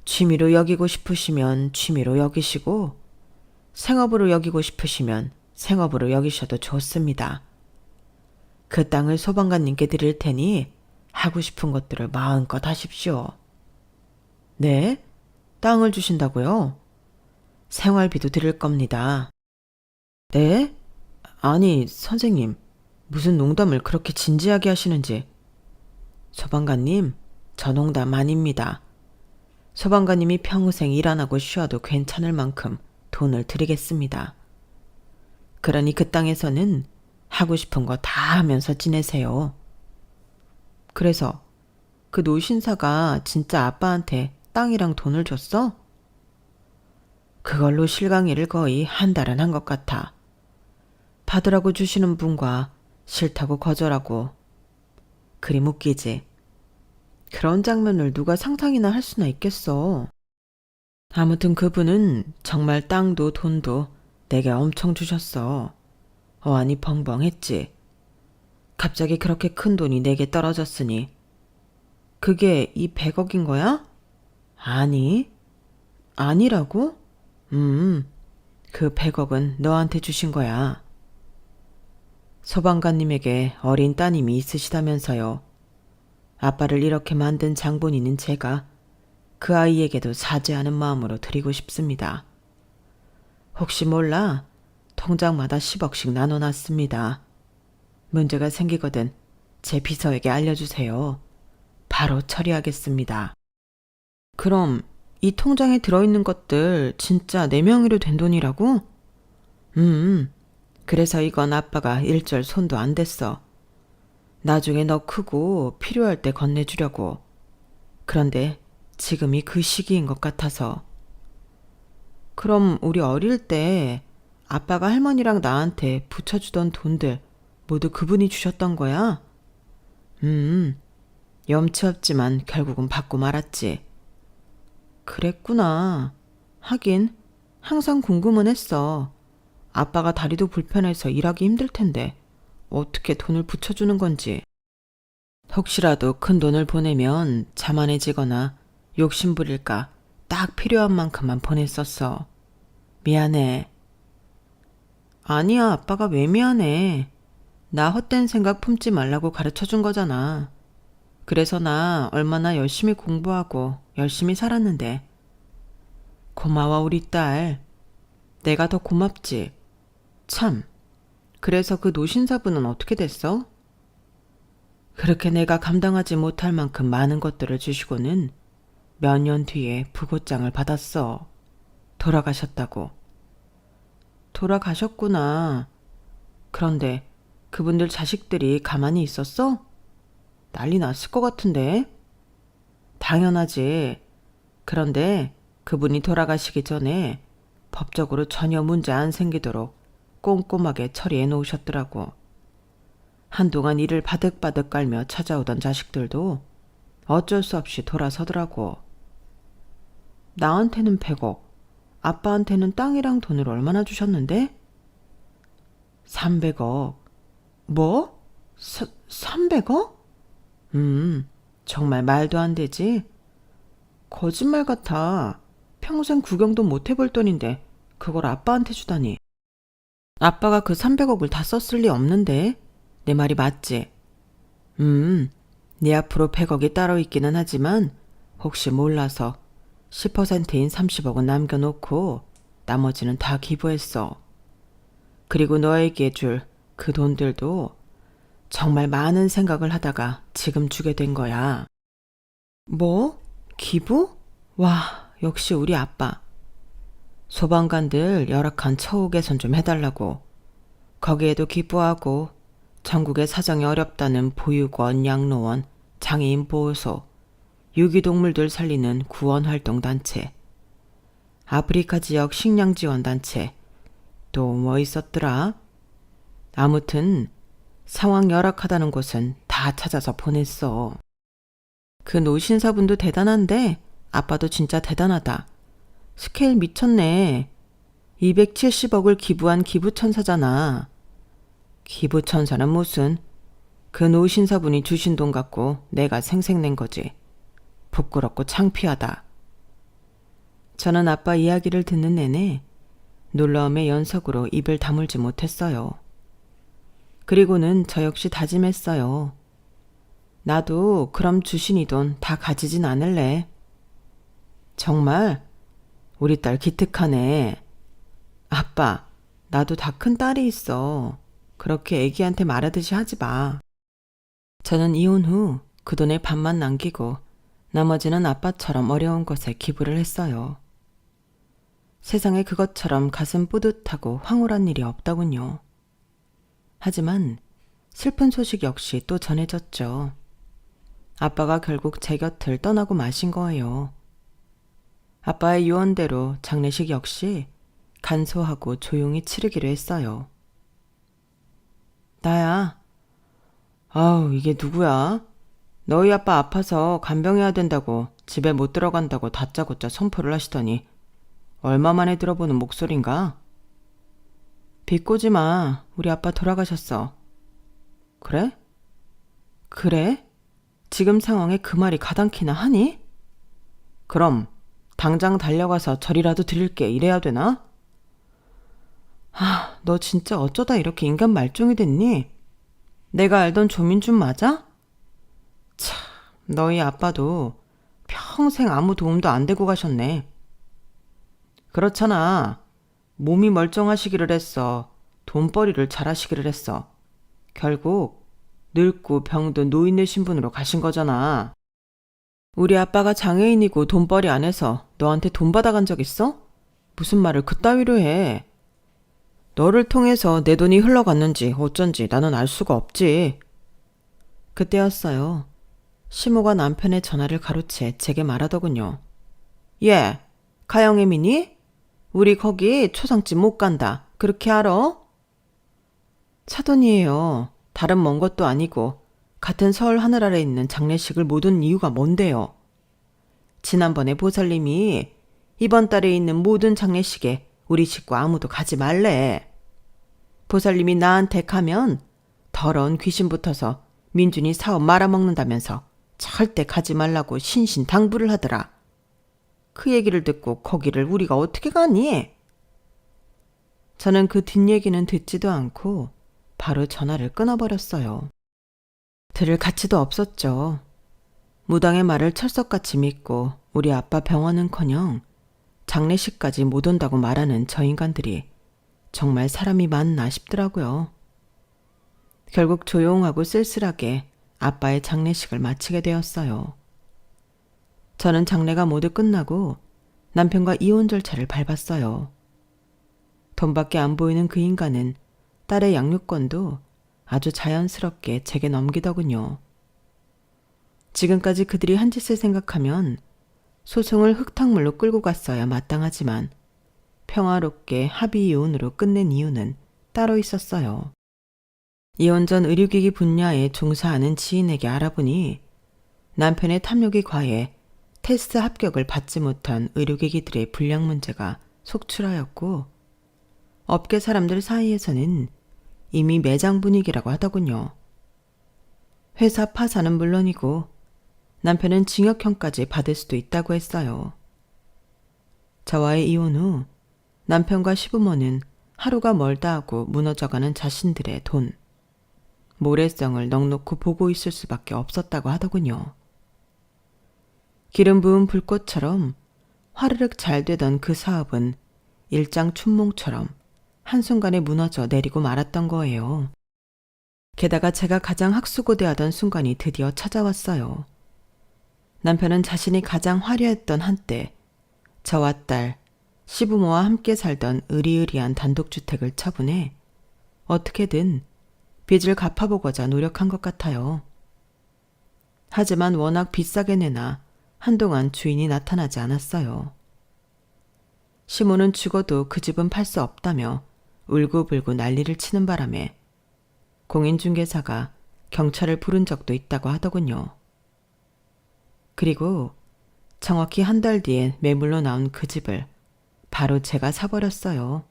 취미로 여기고 싶으시면 취미로 여기시고 생업으로 여기고 싶으시면 생업으로 여기셔도 좋습니다. 그 땅을 소방관님께 드릴 테니 하고 싶은 것들을 마음껏 하십시오. 네? 땅을 주신다고요? 생활비도 드릴 겁니다. 네? 아니, 선생님, 무슨 농담을 그렇게 진지하게 하시는지. 소방관님, 저 농담 아닙니다. 소방관님이 평생 일 안 하고 쉬어도 괜찮을 만큼 돈을 드리겠습니다. 그러니 그 땅에서는 하고 싶은 거 다 하면서 지내세요. 그래서 그 노신사가 진짜 아빠한테 땅이랑 돈을 줬어? 그걸로 실강이를 거의 한 달은 한 것 같아. 받으라고 주시는 분과 싫다고 거절하고. 그리 웃기지. 그런 장면을 누가 상상이나 할 수나 있겠어. 아무튼 그분은 정말 땅도 돈도 내게 엄청 주셨어. 어안이 벙벙했지. 갑자기 그렇게 큰 돈이 내게 떨어졌으니. 그게 이 100억인 거야? 아니. 아니라고? 그 100억은 너한테 주신 거야. 소방관님에게 어린 따님이 있으시다면서요. 아빠를 이렇게 만든 장본인인 제가 그 아이에게도 사죄하는 마음으로 드리고 싶습니다. 혹시 몰라 통장마다 10억씩 나눠놨습니다. 문제가 생기거든 제 비서에게 알려주세요. 바로 처리하겠습니다. 그럼 이 통장에 들어있는 것들 진짜 내 명의로 된 돈이라고? 그래서 이건 아빠가 일절 손도 안 댔어. 나중에 너 크고 필요할 때 건네주려고. 그런데 지금이 그 시기인 것 같아서. 그럼 우리 어릴 때 아빠가 할머니랑 나한테 붙여주던 돈들 모두 그분이 주셨던 거야? 염치 없지만 결국은 받고 말았지. 그랬구나. 하긴 항상 궁금은 했어. 아빠가 다리도 불편해서 일하기 힘들 텐데 어떻게 돈을 붙여주는 건지. 혹시라도 큰 돈을 보내면 자만해지거나 욕심부릴까 딱 필요한 만큼만 보냈었어. 미안해. 아니야, 아빠가 왜 미안해. 나 헛된 생각 품지 말라고 가르쳐준 거잖아. 그래서 나 얼마나 열심히 공부하고 열심히 살았는데. 고마워, 우리 딸. 내가 더 고맙지. 참, 그래서 그 노신사분은 어떻게 됐어? 그렇게 내가 감당하지 못할 만큼 많은 것들을 주시고는 몇 년 뒤에 부고장을 받았어. 돌아가셨다고. 돌아가셨구나. 그런데 그분들 자식들이 가만히 있었어? 난리 났을 것 같은데. 당연하지. 그런데 그분이 돌아가시기 전에 법적으로 전혀 문제 안 생기도록 꼼꼼하게 처리해 놓으셨더라고. 한동안 이를 바득바득 깔며 찾아오던 자식들도 어쩔 수 없이 돌아서더라고. 나한테는 100억, 아빠한테는 땅이랑 돈을 얼마나 주셨는데? 300억. 뭐? 300억? 정말 말도 안 되지? 거짓말 같아. 평생 구경도 못 해볼 돈인데 그걸 아빠한테 주다니. 아빠가 그 300억을 다 썼을 리 없는데? 내 말이 맞지? 네 앞으로 100억이 따로 있기는 하지만 혹시 몰라서 10%인 30억은 남겨놓고 나머지는 다 기부했어. 그리고 너에게 줄 그 돈들도 정말 많은 생각을 하다가 지금 주게 된 거야. 뭐? 기부? 와, 역시 우리 아빠. 소방관들 열악한 처우 개선 좀 해달라고. 거기에도 기부하고 전국의 사정이 어렵다는 보육원, 양로원, 장애인 보호소, 유기동물들 살리는 구원활동단체, 아프리카 지역 식량지원단체, 또 뭐 있었더라? 아무튼 상황 열악하다는 곳은 다 찾아서 보냈어. 그 노신사분도 대단한데 아빠도 진짜 대단하다. 스케일 미쳤네. 270억을 기부한 기부천사잖아. 기부천사는 무슨, 그 노신사분이 주신 돈 갖고 내가 생색낸 거지. 부끄럽고 창피하다. 저는 아빠 이야기를 듣는 내내 놀라움의 연속으로 입을 다물지 못했어요. 그리고는 저 역시 다짐했어요. 나도 그럼 주신 이 돈 다 가지진 않을래. 정말? 우리 딸 기특하네. 아빠, 나도 다 큰 딸이 있어. 그렇게 애기한테 말하듯이 하지 마. 저는 이혼 후 그 돈의 반만 남기고 나머지는 아빠처럼 어려운 것에 기부를 했어요. 세상에 그것처럼 가슴 뿌듯하고 황홀한 일이 없더군요. 하지만 슬픈 소식 역시 또 전해졌죠. 아빠가 결국 제 곁을 떠나고 마신 거예요. 아빠의 유언대로 장례식 역시 간소하고 조용히 치르기로 했어요. 나야. 아우, 이게 누구야? 너희 아빠 아파서 간병해야 된다고 집에 못 들어간다고 다짜고짜 선포를 하시더니 얼마 만에 들어보는 목소린가? 비꼬지 마. 우리 아빠 돌아가셨어. 그래? 그래? 지금 상황에 그 말이 가당키나 하니? 그럼 당장 달려가서 절이라도 드릴게 이래야 되나? 너 진짜 어쩌다 이렇게 인간 말종이 됐니? 내가 알던 조민준 맞아? 참, 너희 아빠도 평생 아무 도움도 안 되고 가셨네. 그렇잖아. 몸이 멀쩡하시기를 했어. 돈벌이를 잘하시기를 했어. 결국 늙고 병든 노인네 신분으로 가신 거잖아. 우리 아빠가 장애인이고 돈벌이 안 해서 너한테 돈 받아간 적 있어? 무슨 말을 그따위로 해. 너를 통해서 내 돈이 흘러갔는지 어쩐지 나는 알 수가 없지. 그때였어요. 시모가 남편의 전화를 가로채 제게 말하더군요. 예, 가영애미니? 우리 거기 초상집 못 간다. 그렇게 알아? 사돈이에요. 다른 먼 것도 아니고 같은 서울 하늘 아래 있는 장례식을 못 온 이유가 뭔데요? 지난번에 보살님이 이번 달에 있는 모든 장례식에 우리 식구 아무도 가지 말래. 보살님이 나한테 가면 더러운 귀신 붙어서 민준이 사업 말아먹는다면서 절대 가지 말라고 신신당부를 하더라. 그 얘기를 듣고 거기를 우리가 어떻게 가니? 저는 그 뒷얘기는 듣지도 않고 바로 전화를 끊어버렸어요. 들을 가치도 없었죠. 무당의 말을 철석같이 믿고 우리 아빠 병원은커녕 장례식까지 못 온다고 말하는 저 인간들이 정말 사람이 맞나 싶더라고요. 결국 조용하고 쓸쓸하게 아빠의 장례식을 마치게 되었어요. 저는 장례가 모두 끝나고 남편과 이혼 절차를 밟았어요. 돈밖에 안 보이는 그 인간은 딸의 양육권도 아주 자연스럽게 제게 넘기더군요. 지금까지 그들이 한 짓을 생각하면 소송을 흙탕물로 끌고 갔어야 마땅하지만 평화롭게 합의 이혼으로 끝낸 이유는 따로 있었어요. 이혼 전 의료기기 분야에 종사하는 지인에게 알아보니 남편의 탐욕이 과해 테스트 합격을 받지 못한 의료기기들의 불량 문제가 속출하였고 업계 사람들 사이에서는 이미 매장 분위기라고 하더군요. 회사 파산은 물론이고 남편은 징역형까지 받을 수도 있다고 했어요. 저와의 이혼 후 남편과 시부모는 하루가 멀다 하고 무너져가는 자신들의 돈, 모래성을 넉넉히 보고 있을 수밖에 없었다고 하더군요. 기름 부은 불꽃처럼 화르륵 잘 되던 그 사업은 일장춘몽처럼 한순간에 무너져 내리고 말았던 거예요. 게다가 제가 가장 학수고대하던 순간이 드디어 찾아왔어요. 남편은 자신이 가장 화려했던 한때 저와 딸, 시부모와 함께 살던 으리으리한 단독주택을 처분해 어떻게든 빚을 갚아보고자 노력한 것 같아요. 하지만 워낙 비싸게 내나 한동안 주인이 나타나지 않았어요. 시모는 죽어도 그 집은 팔 수 없다며 울고불고 난리를 치는 바람에 공인중개사가 경찰을 부른 적도 있다고 하더군요. 그리고 정확히 한 달 뒤에 매물로 나온 그 집을 바로 제가 사버렸어요.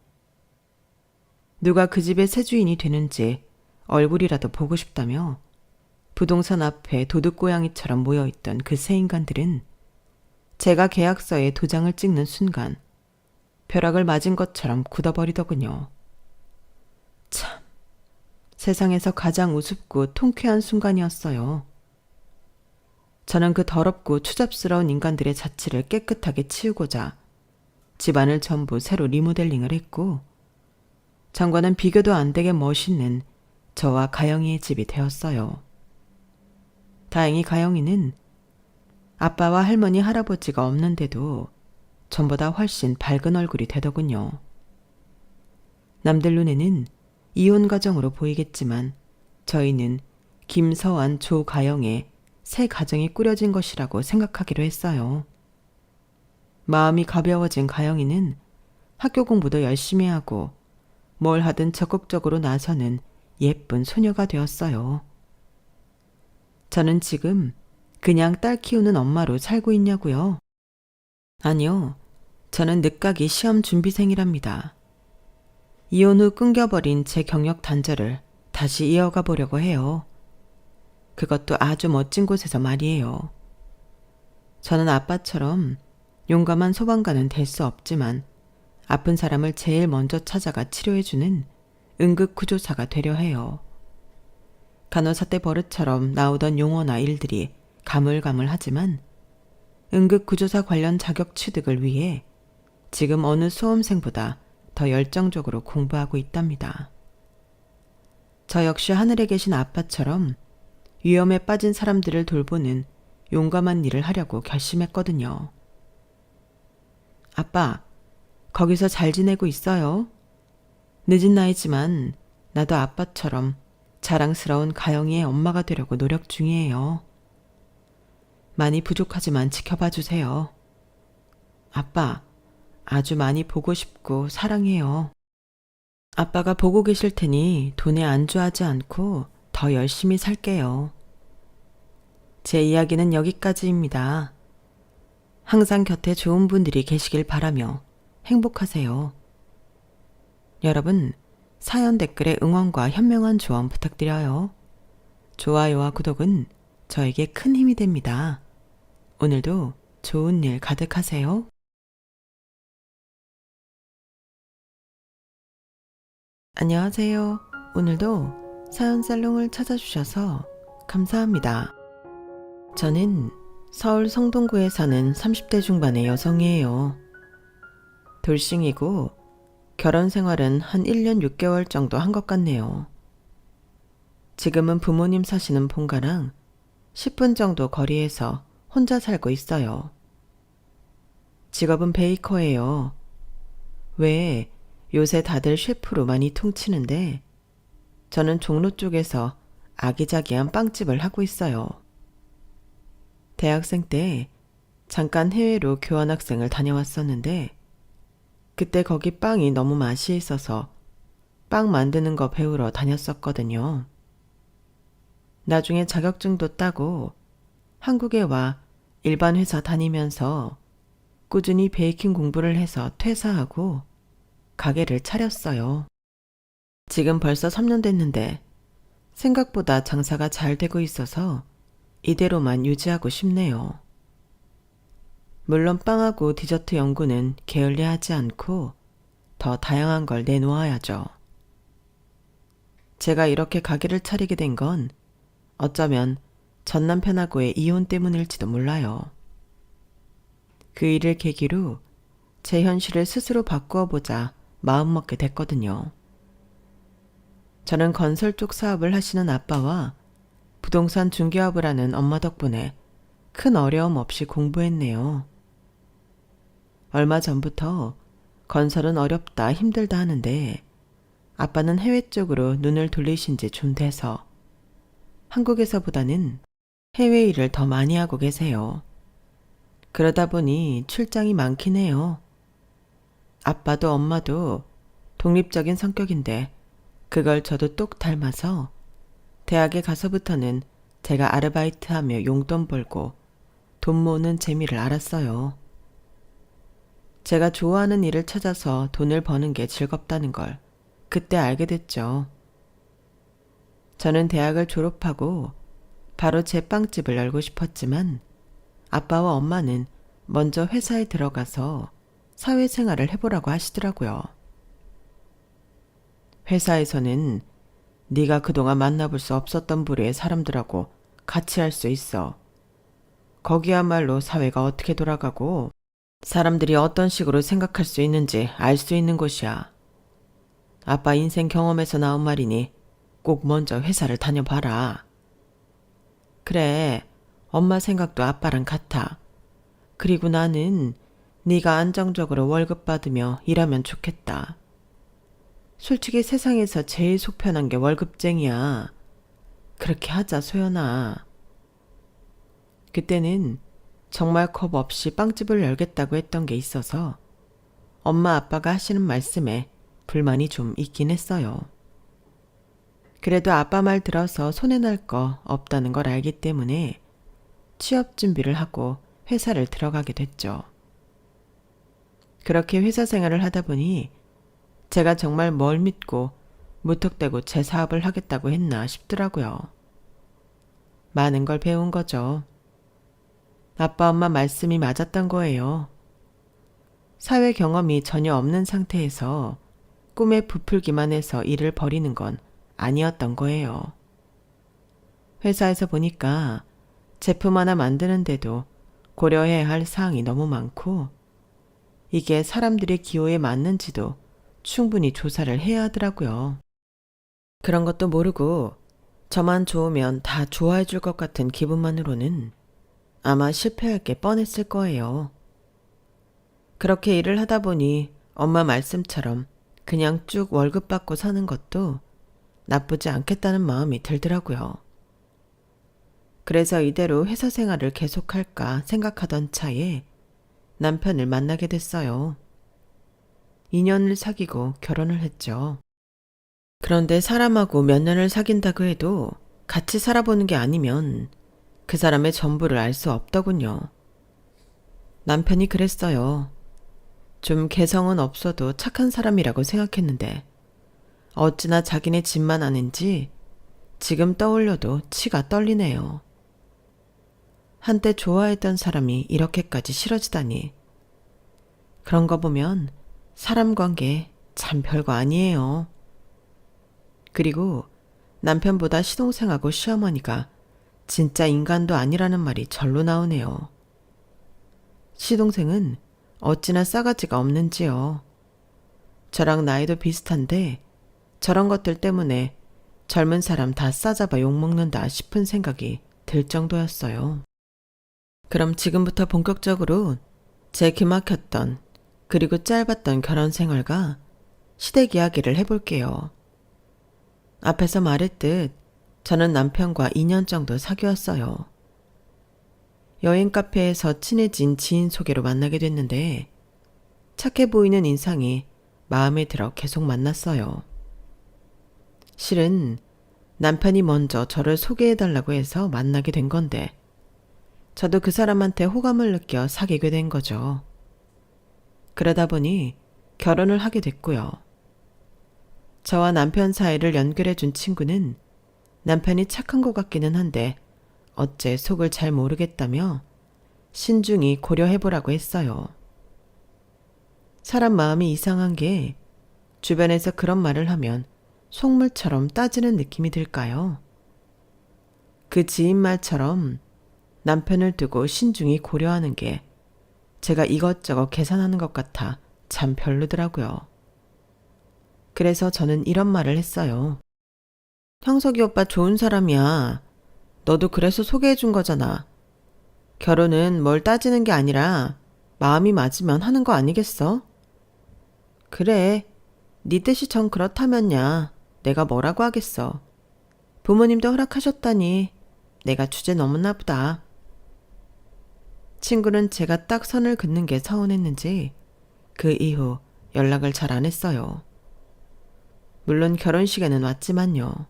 누가 그 집의 새 주인이 되는지 얼굴이라도 보고 싶다며 부동산 앞에 도둑고양이처럼 모여있던 그 세 인간들은 제가 계약서에 도장을 찍는 순간 벼락을 맞은 것처럼 굳어버리더군요. 참, 세상에서 가장 우습고 통쾌한 순간이었어요. 저는 그 더럽고 추잡스러운 인간들의 자취를 깨끗하게 치우고자 집안을 전부 새로 리모델링을 했고 전과는 비교도 안 되게 멋있는 저와 가영이의 집이 되었어요. 다행히 가영이는 아빠와 할머니, 할아버지가 없는데도 전보다 훨씬 밝은 얼굴이 되더군요. 남들 눈에는 이혼 가정으로 보이겠지만 저희는 김서환, 조가영의 새 가정이 꾸려진 것이라고 생각하기로 했어요. 마음이 가벼워진 가영이는 학교 공부도 열심히 하고 뭘 하든 적극적으로 나서는 예쁜 소녀가 되었어요. 저는 지금 그냥 딸 키우는 엄마로 살고 있냐고요? 아니요. 저는 늦가기 시험 준비생이랍니다. 이혼 후 끊겨버린 제 경력 단절을 다시 이어가 보려고 해요. 그것도 아주 멋진 곳에서 말이에요. 저는 아빠처럼 용감한 소방관은 될 수 없지만 아픈 사람을 제일 먼저 찾아가 치료해주는 응급구조사가 되려 해요. 간호사 때 버릇처럼 나오던 용어나 일들이 가물가물하지만 응급구조사 관련 자격 취득을 위해 지금 어느 수험생보다 더 열정적으로 공부하고 있답니다. 저 역시 하늘에 계신 아빠처럼 위험에 빠진 사람들을 돌보는 용감한 일을 하려고 결심했거든요. 아빠, 거기서 잘 지내고 있어요? 늦은 나이지만 나도 아빠처럼 자랑스러운 가영이의 엄마가 되려고 노력 중이에요. 많이 부족하지만 지켜봐 주세요. 아빠, 아주 많이 보고 싶고 사랑해요. 아빠가 보고 계실 테니 돈에 안주하지 않고 더 열심히 살게요. 제 이야기는 여기까지입니다. 항상 곁에 좋은 분들이 계시길 바라며 행복하세요. 여러분, 사연 댓글에 응원과 현명한 조언 부탁드려요. 좋아요와 구독은 저에게 큰 힘이 됩니다. 오늘도 좋은 일 가득하세요. 안녕하세요. 오늘도 사연 살롱을 찾아주셔서 감사합니다. 저는 서울 성동구에 사는 30대 중반의 여성이에요. 돌싱이고 결혼 생활은 한 1년 6개월 정도 한 것 같네요. 지금은 부모님 사시는 본가랑 10분 정도 거리에서 혼자 살고 있어요. 직업은 베이커예요. 왜 요새 다들 셰프로 많이 퉁치는데 저는 종로 쪽에서 아기자기한 빵집을 하고 있어요. 대학생 때 잠깐 해외로 교환학생을 다녀왔었는데 그때 거기 빵이 너무 맛이 있어서 빵 만드는 거 배우러 다녔었거든요. 나중에 자격증도 따고 한국에 와 일반 회사 다니면서 꾸준히 베이킹 공부를 해서 퇴사하고 가게를 차렸어요. 지금 벌써 3년 됐는데 생각보다 장사가 잘 되고 있어서 이대로만 유지하고 싶네요. 물론 빵하고 디저트 연구는 게을리하지 않고 더 다양한 걸 내놓아야죠. 제가 이렇게 가게를 차리게 된 건 어쩌면 전 남편하고의 이혼 때문일지도 몰라요. 그 일을 계기로 제 현실을 스스로 바꾸어 보자 마음먹게 됐거든요. 저는 건설 쪽 사업을 하시는 아빠와 부동산 중개업을 하는 엄마 덕분에 큰 어려움 없이 공부했네요. 얼마 전부터 건설은 어렵다 힘들다 하는데 아빠는 해외 쪽으로 눈을 돌리신 지 좀 돼서 한국에서보다는 해외 일을 더 많이 하고 계세요. 그러다 보니 출장이 많긴 해요. 아빠도 엄마도 독립적인 성격인데 그걸 저도 똑 닮아서 대학에 가서부터는 제가 아르바이트하며 용돈 벌고 돈 모으는 재미를 알았어요. 제가 좋아하는 일을 찾아서 돈을 버는 게 즐겁다는 걸 그때 알게 됐죠. 저는 대학을 졸업하고 바로 제 빵집을 열고 싶었지만 아빠와 엄마는 먼저 회사에 들어가서 사회생활을 해보라고 하시더라고요. 회사에서는 네가 그동안 만나볼 수 없었던 부류의 사람들하고 같이 할 수 있어. 거기야말로 사회가 어떻게 돌아가고 사람들이 어떤 식으로 생각할 수 있는지 알 수 있는 곳이야. 아빠 인생 경험에서 나온 말이니 꼭 먼저 회사를 다녀봐라. 그래, 엄마 생각도 아빠랑 같아. 그리고 나는 네가 안정적으로 월급 받으며 일하면 좋겠다. 솔직히 세상에서 제일 속편한 게 월급쟁이야. 그렇게 하자, 소연아. 그때는 정말 겁 없이 빵집을 열겠다고 했던 게 있어서 엄마 아빠가 하시는 말씀에 불만이 좀 있긴 했어요. 그래도 아빠 말 들어서 손해날 거 없다는 걸 알기 때문에 취업 준비를 하고 회사를 들어가게 됐죠. 그렇게 회사 생활을 하다 보니 제가 정말 뭘 믿고 무턱대고 제 사업을 하겠다고 했나 싶더라고요. 많은 걸 배운 거죠. 아빠 엄마 말씀이 맞았던 거예요. 사회 경험이 전혀 없는 상태에서 꿈에 부풀기만 해서 일을 벌이는 건 아니었던 거예요. 회사에서 보니까 제품 하나 만드는데도 고려해야 할 사항이 너무 많고 이게 사람들의 기호에 맞는지도 충분히 조사를 해야 하더라고요. 그런 것도 모르고 저만 좋으면 다 좋아해 줄 것 같은 기분만으로는 아마 실패할 게 뻔했을 거예요. 그렇게 일을 하다 보니 엄마 말씀처럼 그냥 쭉 월급 받고 사는 것도 나쁘지 않겠다는 마음이 들더라고요. 그래서 이대로 회사 생활을 계속할까 생각하던 차에 남편을 만나게 됐어요. 2년을 사귀고 결혼을 했죠. 그런데 사람하고 몇 년을 사귄다고 해도 같이 살아보는 게 아니면 그 사람의 전부를 알 수 없더군요. 남편이 그랬어요. 좀 개성은 없어도 착한 사람이라고 생각했는데 어찌나 자기네 집만 아는지 지금 떠올려도 치가 떨리네요. 한때 좋아했던 사람이 이렇게까지 싫어지다니. 그런 거 보면 사람 관계 참 별거 아니에요. 그리고 남편보다 시동생하고 시어머니가 진짜 인간도 아니라는 말이 절로 나오네요. 시동생은 어찌나 싸가지가 없는지요. 저랑 나이도 비슷한데 저런 것들 때문에 젊은 사람 다 싸잡아 욕먹는다 싶은 생각이 들 정도였어요. 그럼 지금부터 본격적으로 제 기막혔던 그리고 짧았던 결혼 생활과 시댁 이야기를 해볼게요. 앞에서 말했듯 저는 남편과 2년 정도 사귀었어요. 여행 카페에서 친해진 지인 소개로 만나게 됐는데 착해 보이는 인상이 마음에 들어 계속 만났어요. 실은 남편이 먼저 저를 소개해달라고 해서 만나게 된 건데 저도 그 사람한테 호감을 느껴 사귀게 된 거죠. 그러다 보니 결혼을 하게 됐고요. 저와 남편 사이를 연결해준 친구는 남편이 착한 것 같기는 한데 어째 속을 잘 모르겠다며 신중히 고려해보라고 했어요. 사람 마음이 이상한 게 주변에서 그런 말을 하면 속물처럼 따지는 느낌이 들까요? 그 지인 말처럼 남편을 두고 신중히 고려하는 게 제가 이것저것 계산하는 것 같아 참 별로더라고요. 그래서 저는 이런 말을 했어요. 형석이 오빠 좋은 사람이야. 너도 그래서 소개해준 거잖아. 결혼은 뭘 따지는 게 아니라 마음이 맞으면 하는 거 아니겠어? 그래. 네 뜻이 전 그렇다면야 내가 뭐라고 하겠어. 부모님도 허락하셨다니 내가 주제 넘었나 보다. 친구는 제가 딱 선을 긋는 게 서운했는지 그 이후 연락을 잘 안 했어요. 물론 결혼식에는 왔지만요.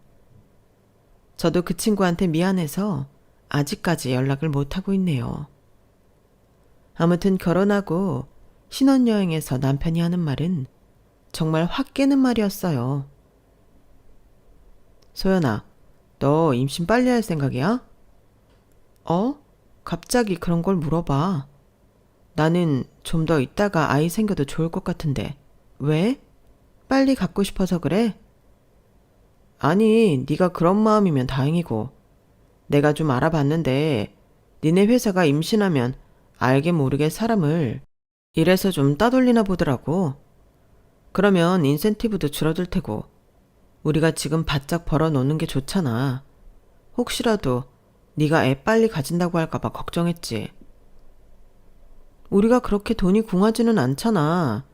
저도 그 친구한테 미안해서 아직까지 연락을 못하고 있네요. 아무튼 결혼하고 신혼여행에서 남편이 하는 말은 정말 확 깨는 말이었어요. 소연아, 너 임신 빨리 할 생각이야? 갑자기 그런 걸 물어봐. 나는 좀 더 있다가 아이 생겨도 좋을 것 같은데. 왜? 빨리 갖고 싶어서 그래? 아니, 네가 그런 마음이면 다행이고. 내가 좀 알아봤는데 니네 회사가 임신하면 알게 모르게 사람을 일해서 좀 따돌리나 보더라고. 그러면 인센티브도 줄어들 테고 우리가 지금 바짝 벌어놓는 게 좋잖아. 혹시라도 네가 애 빨리 가진다고 할까봐 걱정했지. 우리가 그렇게 돈이 궁하지는 않잖아.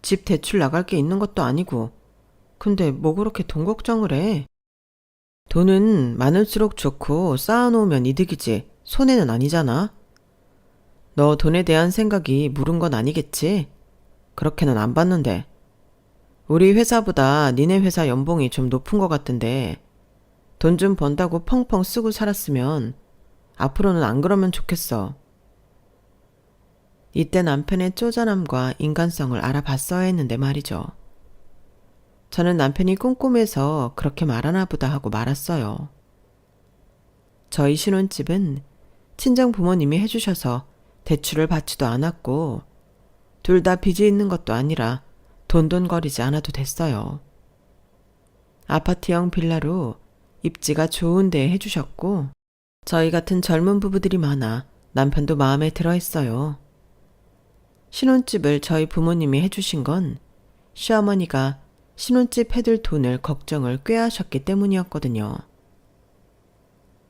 집 대출 나갈 게 있는 것도 아니고. 근데 뭐 그렇게 돈 걱정을 해? 돈은 많을수록 좋고 쌓아놓으면 이득이지 손해는 아니잖아. 너 돈에 대한 생각이 무른 건 아니겠지? 그렇게는 안 봤는데. 우리 회사보다 니네 회사 연봉이 좀 높은 것 같은데 돈 좀 번다고 펑펑 쓰고 살았으면 앞으로는 안 그러면 좋겠어. 이때 남편의 쪼잔함과 인간성을 알아봤어야 했는데 말이죠. 저는 남편이 꼼꼼해서 그렇게 말하나 보다 하고 말았어요. 저희 신혼집은 친정 부모님이 해주셔서 대출을 받지도 않았고 둘 다 빚이 있는 것도 아니라 돈돈거리지 않아도 됐어요. 아파트형 빌라로 입지가 좋은 데 해주셨고 저희 같은 젊은 부부들이 많아 남편도 마음에 들어 했어요. 신혼집을 저희 부모님이 해주신 건 시어머니가 신혼집 해둘 돈을 걱정을 꽤 하셨기 때문이었거든요.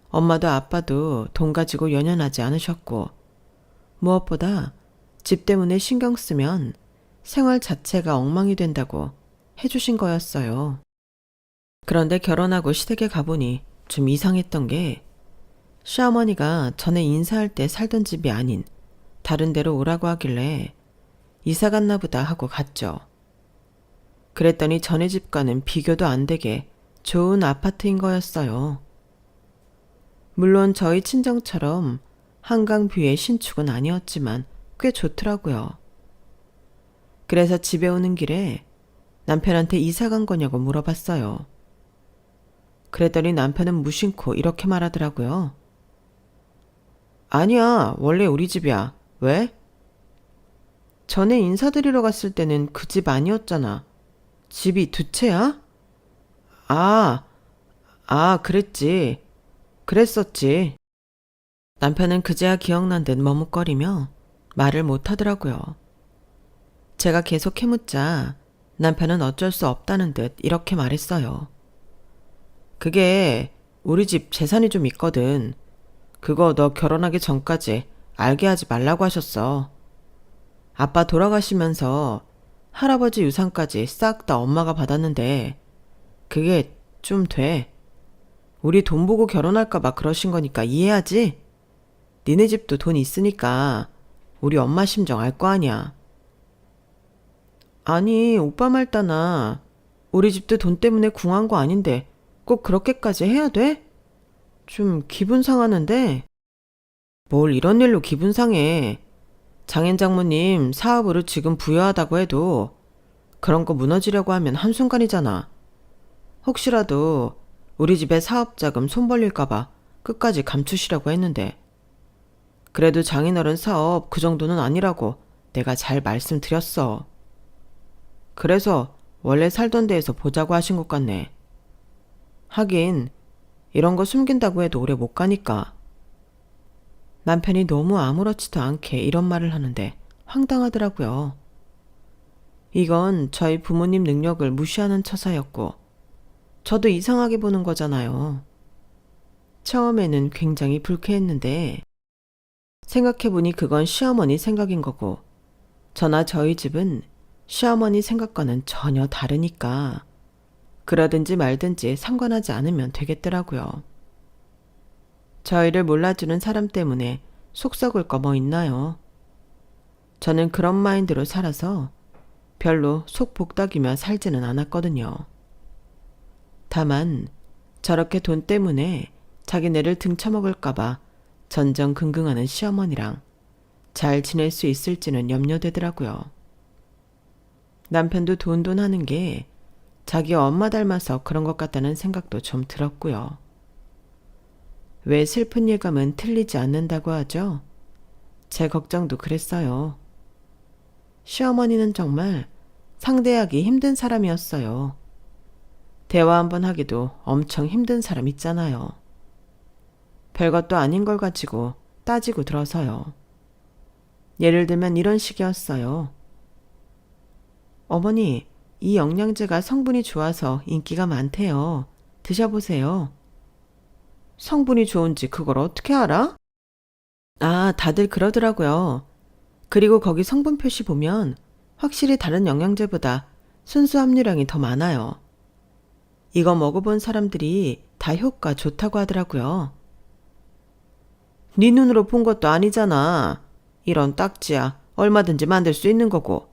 엄마도 아빠도 돈 가지고 연연하지 않으셨고 무엇보다 집 때문에 신경 쓰면 생활 자체가 엉망이 된다고 해주신 거였어요. 그런데 결혼하고 시댁에 가보니 좀 이상했던 게 시어머니가 전에 인사할 때 살던 집이 아닌 다른 데로 오라고 하길래 이사 갔나 보다 하고 갔죠. 그랬더니 전에 집과는 비교도 안 되게 좋은 아파트인 거였어요. 물론 저희 친정처럼 한강뷰의 신축은 아니었지만 꽤 좋더라고요. 그래서 집에 오는 길에 남편한테 이사 간 거냐고 물어봤어요. 그랬더니 남편은 무심코 이렇게 말하더라고요. 아니야, 원래 우리 집이야. 왜? 전에 인사드리러 갔을 때는 그 집 아니었잖아. 집이 두 채야? 아, 그랬지. 그랬었지. 남편은 그제야 기억난 듯 머뭇거리며 말을 못하더라고요. 제가 계속 캐묻자 남편은 어쩔 수 없다는 듯 이렇게 말했어요. 그게 우리 집 재산이 좀 있거든. 그거 너 결혼하기 전까지 알게 하지 말라고 하셨어. 아빠 돌아가시면서 할아버지 유산까지 싹 다 엄마가 받았는데 그게 좀 돼. 우리 돈 보고 결혼할까봐 그러신 거니까 이해하지? 니네 집도 돈 있으니까 우리 엄마 심정 알 거 아니야. 아니, 오빠 말따나 우리 집도 돈 때문에 궁한 거 아닌데 꼭 그렇게까지 해야 돼? 좀 기분 상하는데? 뭘 이런 일로 기분 상해. 장인 장모님 사업으로 지금 부유하다고 해도 그런 거 무너지려고 하면 한순간이잖아. 혹시라도 우리 집에 사업자금 손 벌릴까봐 끝까지 감추시려고 했는데 그래도 장인어른 사업 그 정도는 아니라고 내가 잘 말씀드렸어. 그래서 원래 살던 데에서 보자고 하신 것 같네. 하긴 이런 거 숨긴다고 해도 오래 못 가니까. 남편이 너무 아무렇지도 않게 이런 말을 하는데 황당하더라고요. 이건 저희 부모님 능력을 무시하는 처사였고 저도 이상하게 보는 거잖아요. 처음에는 굉장히 불쾌했는데 생각해보니 그건 시어머니 생각인 거고 저나 저희 집은 시어머니 생각과는 전혀 다르니까 그러든지 말든지 상관하지 않으면 되겠더라고요. 저희를 몰라주는 사람 때문에 속 썩을 거 뭐 있나요? 저는 그런 마인드로 살아서 별로 속 복닥이며 살지는 않았거든요. 다만 저렇게 돈 때문에 자기네를 등쳐먹을까봐 전전긍긍하는 시어머니랑 잘 지낼 수 있을지는 염려되더라고요. 남편도 돈돈 하는 게 자기 엄마 닮아서 그런 것 같다는 생각도 좀 들었고요. 왜 슬픈 예감은 틀리지 않는다고 하죠? 제 걱정도 그랬어요. 시어머니는 정말 상대하기 힘든 사람이었어요. 대화 한번 하기도 엄청 힘든 사람 있잖아요. 별것도 아닌 걸 가지고 따지고 들어서요. 예를 들면 이런 식이었어요. 어머니, 이 영양제가 성분이 좋아서 인기가 많대요. 드셔보세요. 성분이 좋은지 그걸 어떻게 알아? 아, 다들 그러더라고요. 그리고 거기 성분 표시 보면 확실히 다른 영양제보다 순수 함유량이 더 많아요. 이거 먹어본 사람들이 다 효과 좋다고 하더라고요. 네 눈으로 본 것도 아니잖아. 이런 딱지야 얼마든지 만들 수 있는 거고.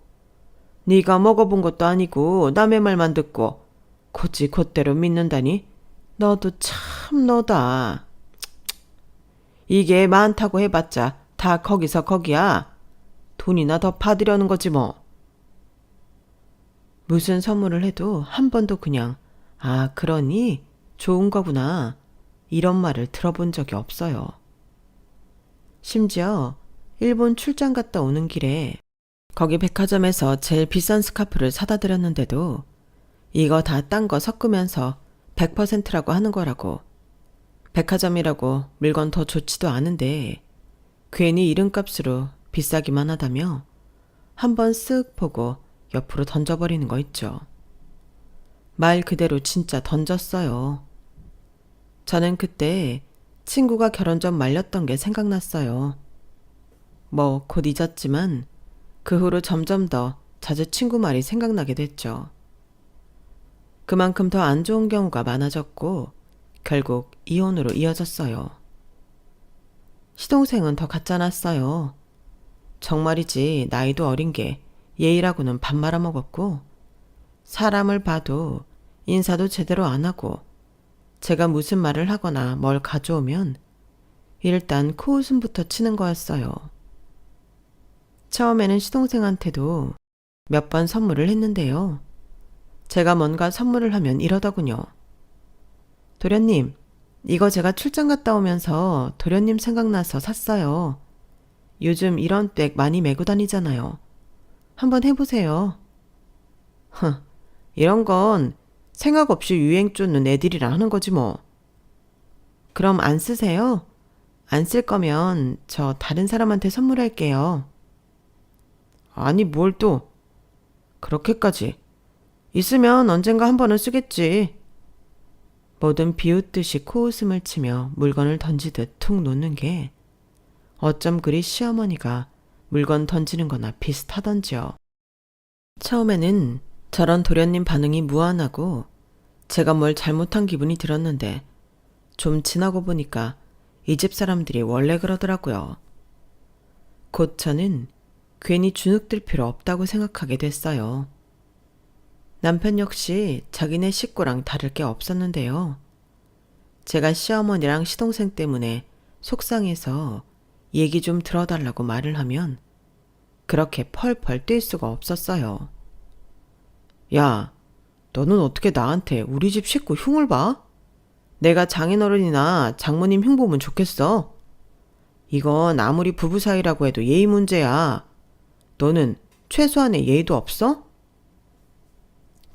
네가 먹어본 것도 아니고 남의 말만 듣고 곧지 곧대로 믿는다니? 너도 참 너다. 이게 많다고 해봤자 다 거기서 거기야. 돈이나 더 받으려는 거지 뭐. 무슨 선물을 해도 한 번도 그냥 아, 그러니 좋은 거구나. 이런 말을 들어본 적이 없어요. 심지어 일본 출장 갔다 오는 길에 거기 백화점에서 제일 비싼 스카프를 사다 드렸는데도 이거 다 딴 거 섞으면서 100%라고 하는 거라고. 백화점이라고 물건 더 좋지도 않은데 괜히 이름값으로 비싸기만 하다며 한번 쓱 보고 옆으로 던져버리는 거 있죠. 말 그대로 진짜 던졌어요. 저는 그때 친구가 결혼 전 말렸던 게 생각났어요. 뭐 곧 잊었지만 그 후로 점점 더 자주 친구 말이 생각나게 됐죠. 그만큼 더 안 좋은 경우가 많아졌고 결국 이혼으로 이어졌어요. 시동생은 더 갖잖았어요. 정말이지 나이도 어린 게 예의라고는 밥 말아먹었고 사람을 봐도 인사도 제대로 안 하고 제가 무슨 말을 하거나 뭘 가져오면 일단 코웃음부터 치는 거였어요. 처음에는 시동생한테도 몇 번 선물을 했는데요. 제가 뭔가 선물을 하면 이러더군요. 도련님, 이거 제가 출장 갔다 오면서 도련님 생각나서 샀어요. 요즘 이런 백 많이 메고 다니잖아요. 한번 해보세요. 흥, 이런 건 생각 없이 유행 쫓는 애들이라 하는 거지 뭐. 그럼 안 쓰세요? 안 쓸 거면 저 다른 사람한테 선물할게요. 아니 뭘 또 그렇게까지. 있으면 언젠가 한 번은 쓰겠지. 뭐든 비웃듯이 코웃음을 치며 물건을 던지듯 툭 놓는 게 어쩜 그리 시어머니가 물건 던지는 거나 비슷하던지요. 처음에는 저런 도련님 반응이 무안하고 제가 뭘 잘못한 기분이 들었는데 좀 지나고 보니까 이 집 사람들이 원래 그러더라고요. 곧 저는 괜히 주눅들 필요 없다고 생각하게 됐어요. 남편 역시 자기네 식구랑 다를 게 없었는데요. 제가 시어머니랑 시동생 때문에 속상해서 얘기 좀 들어달라고 말을 하면 그렇게 펄펄 뛸 수가 없었어요. 야, 너는 어떻게 나한테 우리 집 식구 흉을 봐? 내가 장인어른이나 장모님 흉 보면 좋겠어. 이건 아무리 부부 사이라고 해도 예의 문제야. 너는 최소한의 예의도 없어?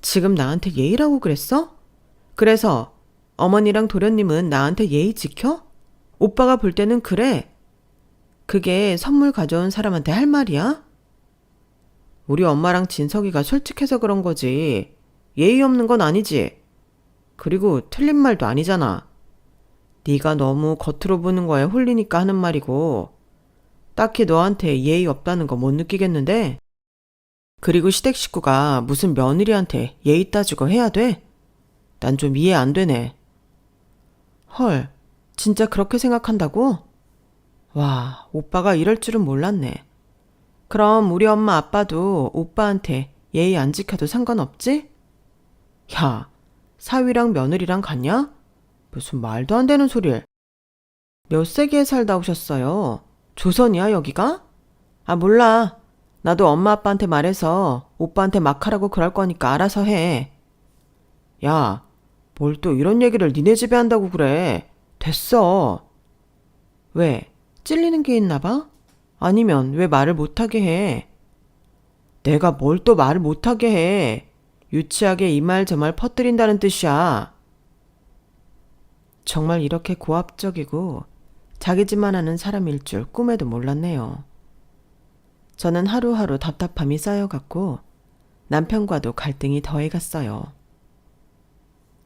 지금 나한테 예의라고 그랬어? 그래서 어머니랑 도련님은 나한테 예의 지켜? 오빠가 볼 때는 그래. 그게 선물 가져온 사람한테 할 말이야? 우리 엄마랑 진석이가 솔직해서 그런 거지. 예의 없는 건 아니지. 그리고 틀린 말도 아니잖아. 네가 너무 겉으로 보는 거에 홀리니까 하는 말이고 딱히 너한테 예의 없다는 거 못 느끼겠는데? 그리고 시댁 식구가 무슨 며느리한테 예의 따지고 해야 돼? 난 좀 이해 안 되네. 헐, 진짜 그렇게 생각한다고? 와, 오빠가 이럴 줄은 몰랐네. 그럼 우리 엄마 아빠도 오빠한테 예의 안 지켜도 상관없지? 야, 사위랑 며느리랑 같냐? 무슨 말도 안 되는 소리를. 몇 세기에 살다 오셨어요? 조선이야 여기가? 아 몰라. 나도 엄마 아빠한테 말해서 오빠한테 막 하라고 그럴 거니까 알아서 해. 야, 뭘 또 이런 얘기를 니네 집에 한다고 그래. 됐어. 왜? 찔리는 게 있나 봐? 아니면 왜 말을 못하게 해? 내가 뭘 또 말을 못하게 해. 유치하게 이 말 저 말 퍼뜨린다는 뜻이야. 정말 이렇게 고압적이고 자기 집만 하는 사람일 줄 꿈에도 몰랐네요. 저는 하루하루 답답함이 쌓여갔고 남편과도 갈등이 더해갔어요.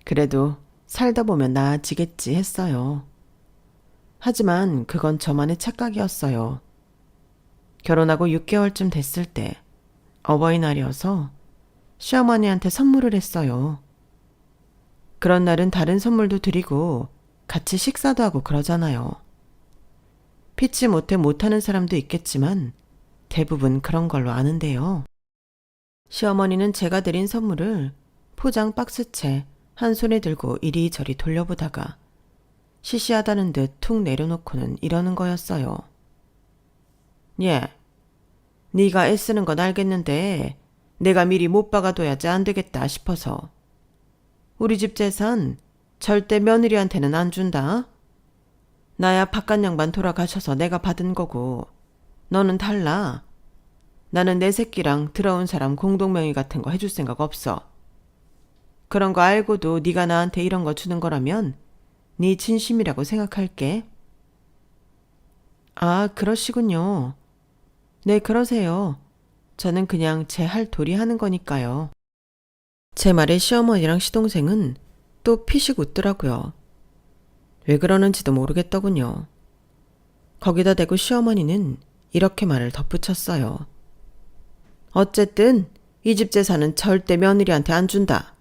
그래도 살다 보면 나아지겠지 했어요. 하지만 그건 저만의 착각이었어요. 결혼하고 6개월쯤 됐을 때 어버이날이어서 시어머니한테 선물을 했어요. 그런 날은 다른 선물도 드리고 같이 식사도 하고 그러잖아요. 피치 못해 못하는 사람도 있겠지만 대부분 그런 걸로 아는데요. 시어머니는 제가 드린 선물을 포장 박스채 한 손에 들고 이리저리 돌려보다가 시시하다는 듯 툭 내려놓고는 이러는 거였어요. 예, 네가 애쓰는 건 알겠는데 내가 미리 못 박아둬야지 안 되겠다 싶어서. 우리 집 재산 절대 며느리한테는 안 준다. 나야 바깥 양반 돌아가셔서 내가 받은 거고 너는 달라. 나는 내 새끼랑 들어온 사람 공동명의 같은 거 해줄 생각 없어. 그런 거 알고도 네가 나한테 이런 거 주는 거라면 네 진심이라고 생각할게. 아, 그러시군요. 네, 그러세요. 저는 그냥 제 할 도리 하는 거니까요. 제 말에 시어머니랑 시동생은 또 피식 웃더라고요. 왜 그러는지도 모르겠더군요. 거기다 대고 시어머니는 이렇게 말을 덧붙였어요. 어쨌든 이 집 재산은 절대 며느리한테 안 준다.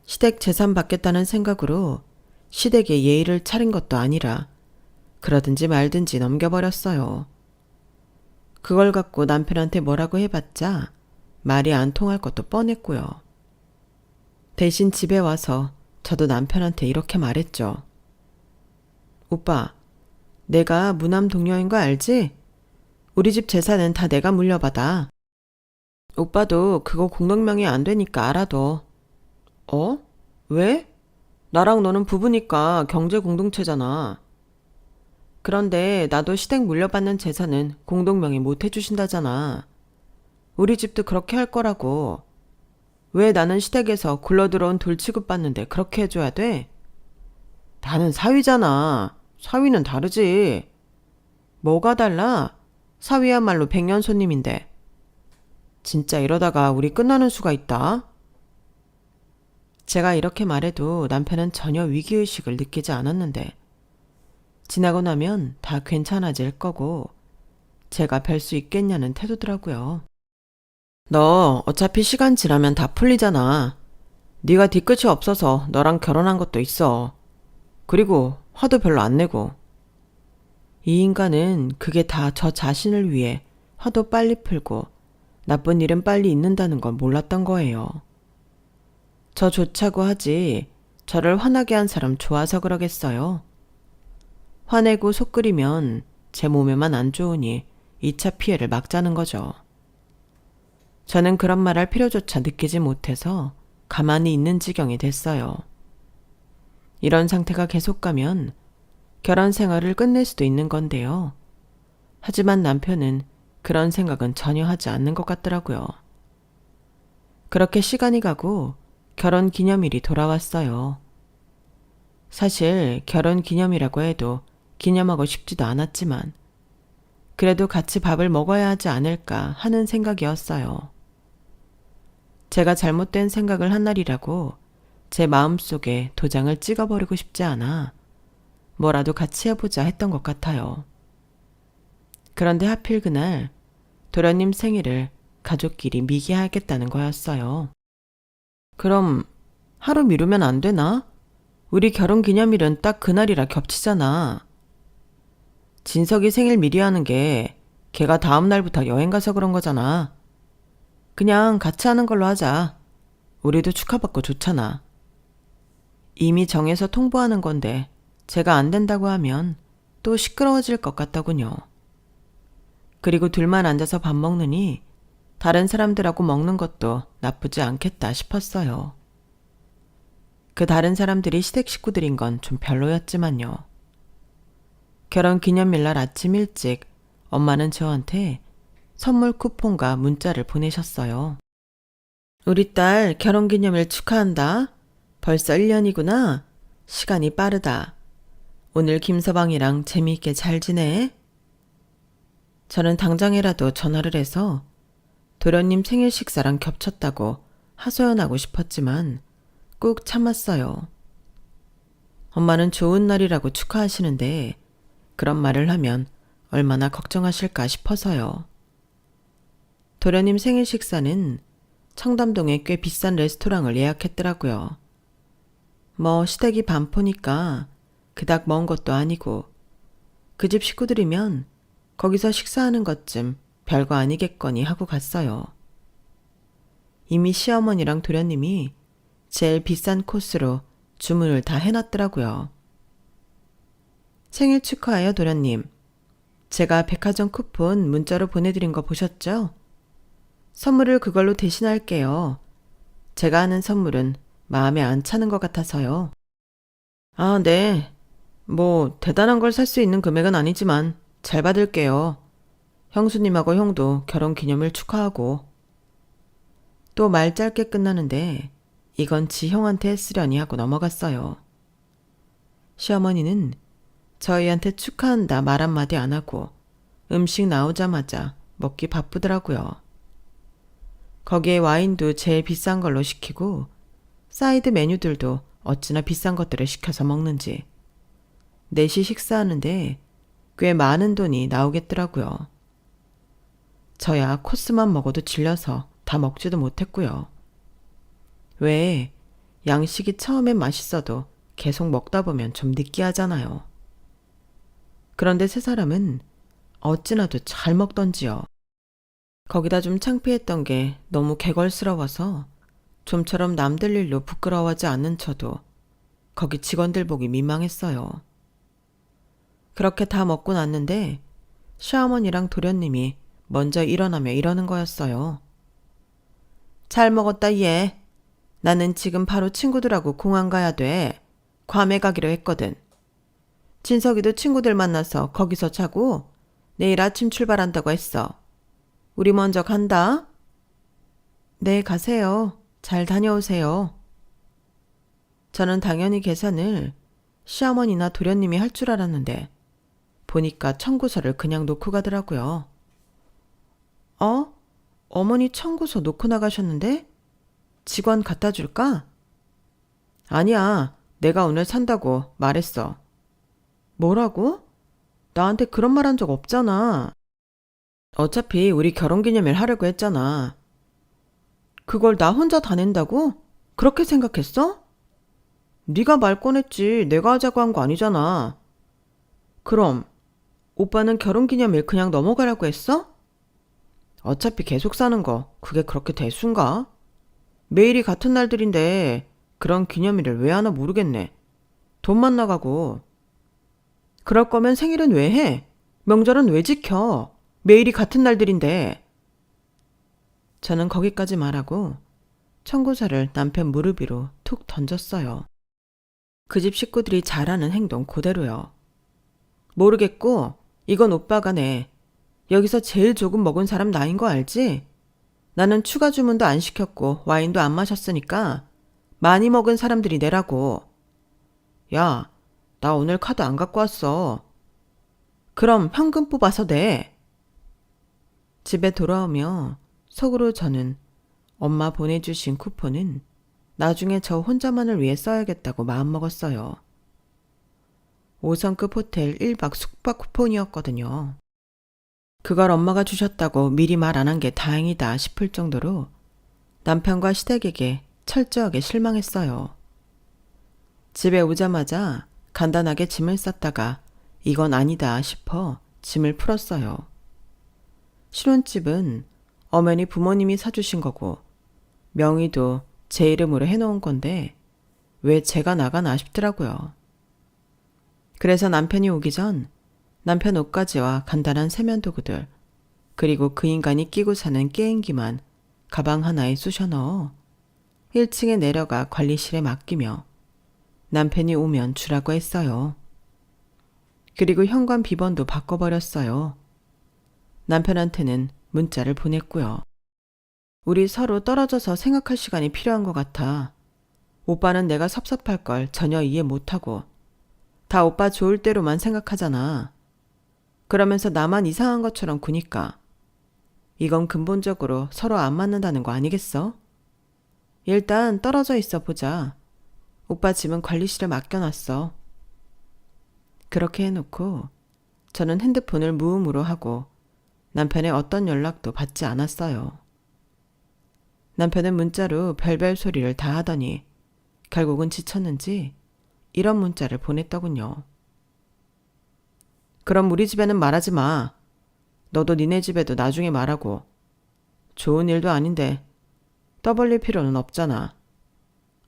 시댁 재산 받겠다는 생각으로 시댁에 예의를 차린 것도 아니라 그러든지 말든지 넘겨버렸어요. 그걸 갖고 남편한테 뭐라고 해봤자 말이 안 통할 것도 뻔했고요. 대신 집에 와서 저도 남편한테 이렇게 말했죠. 오빠, 내가 무남 동료인 거 알지? 우리 집 재산은 다 내가 물려받아. 오빠도 그거 공동명의 안 되니까 알아둬. 어? 왜? 나랑 너는 부부니까 경제 공동체잖아. 그런데 나도 시댁 물려받는 재산은 공동명의 못 해주신다잖아. 우리 집도 그렇게 할 거라고. 왜 나는 시댁에서 굴러들어온 돌 취급받는데 그렇게 해줘야 돼? 나는 사위잖아. 사위는 다르지. 뭐가 달라? 사위야말로 백년 손님인데. 진짜 이러다가 우리 끝나는 수가 있다. 제가 이렇게 말해도 남편은 전혀 위기의식을 느끼지 않았는데 지나고 나면 다 괜찮아질 거고 제가 뵐 수 있겠냐는 태도더라고요. 너 어차피 시간 지나면 다 풀리잖아. 네가 뒤끝이 없어서 너랑 결혼한 것도 있어. 그리고 화도 별로 안 내고. 이 인간은 그게 다 저 자신을 위해 화도 빨리 풀고 나쁜 일은 빨리 잊는다는 걸 몰랐던 거예요. 저 좋자고 하지 저를 화나게 한 사람 좋아서 그러겠어요. 화내고 속 끓이면 제 몸에만 안 좋으니 2차 피해를 막자는 거죠. 저는 그런 말 할 필요조차 느끼지 못해서 가만히 있는 지경이 됐어요. 이런 상태가 계속 가면 결혼 생활을 끝낼 수도 있는 건데요. 하지만 남편은 그런 생각은 전혀 하지 않는 것 같더라고요. 그렇게 시간이 가고 결혼 기념일이 돌아왔어요. 사실 결혼 기념이라고 해도 기념하고 싶지도 않았지만 그래도 같이 밥을 먹어야 하지 않을까 하는 생각이었어요. 제가 잘못된 생각을 한 날이라고 제 마음속에 도장을 찍어버리고 싶지 않아 뭐라도 같이 해보자 했던 것 같아요. 그런데 하필 그날 도련님 생일을 가족끼리 미기하겠다는 거였어요. 그럼 하루 미루면 안 되나? 우리 결혼 기념일은 딱 그날이라 겹치잖아. 진석이 생일 미리 하는 게 걔가 다음 날부터 여행 가서 그런 거잖아. 그냥 같이 하는 걸로 하자. 우리도 축하받고 좋잖아. 이미 정해서 통보하는 건데 제가 안 된다고 하면 또 시끄러워질 것 같더군요. 그리고 둘만 앉아서 밥 먹느니 다른 사람들하고 먹는 것도 나쁘지 않겠다 싶었어요. 그 다른 사람들이 시댁 식구들인 건 좀 별로였지만요. 결혼 기념일날 아침 일찍 엄마는 저한테 선물 쿠폰과 문자를 보내셨어요. 우리 딸 결혼 기념일 축하한다. 벌써 1년이구나. 시간이 빠르다. 오늘 김서방이랑 재미있게 잘 지내? 저는 당장이라도 전화를 해서 도련님 생일 식사랑 겹쳤다고 하소연하고 싶었지만 꾹 참았어요. 엄마는 좋은 날이라고 축하하시는데 그런 말을 하면 얼마나 걱정하실까 싶어서요. 도련님 생일 식사는 청담동에 꽤 비싼 레스토랑을 예약했더라고요. 뭐 시댁이 반포니까 그닥 먼 것도 아니고 그 집 식구들이면 거기서 식사하는 것쯤 별거 아니겠거니 하고 갔어요. 이미 시어머니랑 도련님이 제일 비싼 코스로 주문을 다 해놨더라고요. 생일 축하해요, 도련님. 제가 백화점 쿠폰 문자로 보내드린 거 보셨죠? 선물을 그걸로 대신할게요. 제가 하는 선물은 마음에 안 차는 것 같아서요. 아, 네. 뭐 대단한 걸 살 수 있는 금액은 아니지만 잘 받을게요. 형수님하고 형도 결혼 기념일 축하하고. 또 말 짧게 끝나는데 이건 지 형한테 했으려니 하고 넘어갔어요. 시어머니는 저희한테 축하한다 말 한마디 안 하고 음식 나오자마자 먹기 바쁘더라고요. 거기에 와인도 제일 비싼 걸로 시키고 사이드 메뉴들도 어찌나 비싼 것들을 시켜서 먹는지 넷이 식사하는데 꽤 많은 돈이 나오겠더라고요. 저야 코스만 먹어도 질려서 다 먹지도 못했고요. 왜 양식이 처음엔 맛있어도 계속 먹다 보면 좀 느끼하잖아요. 그런데 세 사람은 어찌나도 잘 먹던지요. 거기다 좀 창피했던 게 너무 개걸스러워서 좀처럼 남들 일로 부끄러워하지 않는 저도 거기 직원들 보기 민망했어요. 그렇게 다 먹고 났는데 시어머니랑 도련님이 먼저 일어나며 이러는 거였어요. 잘 먹었다 얘. 나는 지금 바로 친구들하고 공항 가야 돼. 괌에 가기로 했거든. 진석이도 친구들 만나서 거기서 자고 내일 아침 출발한다고 했어. 우리 먼저 간다. 네, 가세요. 잘 다녀오세요. 저는 당연히 계산을 시어머니나 도련님이 할 줄 알았는데 보니까 청구서를 그냥 놓고 가더라고요. 어머니 청구서 놓고 나가셨는데? 직원 갖다 줄까? 아니야, 내가 오늘 산다고 말했어. 뭐라고? 나한테 그런 말 한 적 없잖아. 어차피 우리 결혼기념일 하려고 했잖아. 그걸 나 혼자 다 낸다고? 그렇게 생각했어? 네가 말 꺼냈지 내가 하자고 한 거 아니잖아. 그럼 오빠는 결혼기념일 그냥 넘어가라고 했어? 어차피 계속 사는 거 그게 그렇게 대수인가? 매일이 같은 날들인데 그런 기념일을 왜 하나 모르겠네. 돈만 나가고. 그럴 거면 생일은 왜 해? 명절은 왜 지켜? 매일이 같은 날들인데. 저는 거기까지 말하고 청구서를 남편 무릎 위로 툭 던졌어요. 그 집 식구들이 잘하는 행동 그대로요. 모르겠고 이건 오빠가 내. 여기서 제일 조금 먹은 사람 나인 거 알지? 나는 추가 주문도 안 시켰고 와인도 안 마셨으니까 많이 먹은 사람들이 내라고. 야, 나 오늘 카드 안 갖고 왔어. 그럼 현금 뽑아서 내. 집에 돌아오며 속으로 저는 엄마 보내주신 쿠폰은 나중에 저 혼자만을 위해 써야겠다고 마음먹었어요. 5성급 호텔 1박 숙박 쿠폰이었거든요. 그걸 엄마가 주셨다고 미리 말 안 한 게 다행이다 싶을 정도로 남편과 시댁에게 철저하게 실망했어요. 집에 오자마자 간단하게 짐을 쌌다가 이건 아니다 싶어 짐을 풀었어요. 신혼집은 엄연히 부모님이 사주신 거고 명의도 제 이름으로 해놓은 건데 왜 제가 나가나 싶더라고요. 그래서 남편이 오기 전 남편 옷가지와 간단한 세면도구들 그리고 그 인간이 끼고 사는 게임기만 가방 하나에 쑤셔 넣어 1층에 내려가 관리실에 맡기며 남편이 오면 주라고 했어요. 그리고 현관 비번도 바꿔버렸어요. 남편한테는 문자를 보냈고요. 우리 서로 떨어져서 생각할 시간이 필요한 것 같아. 오빠는 내가 섭섭할 걸 전혀 이해 못하고 다 오빠 좋을 대로만 생각하잖아. 그러면서 나만 이상한 것처럼 구니까. 이건 근본적으로 서로 안 맞는다는 거 아니겠어? 일단 떨어져 있어 보자. 오빠 집은 관리실에 맡겨놨어. 그렇게 해놓고 저는 핸드폰을 무음으로 하고 남편의 어떤 연락도 받지 않았어요. 남편은 문자로 별별 소리를 다 하더니 결국은 지쳤는지 이런 문자를 보냈더군요. 그럼 우리 집에는 말하지 마. 너도 니네 집에도 나중에 말하고. 좋은 일도 아닌데 떠벌릴 필요는 없잖아.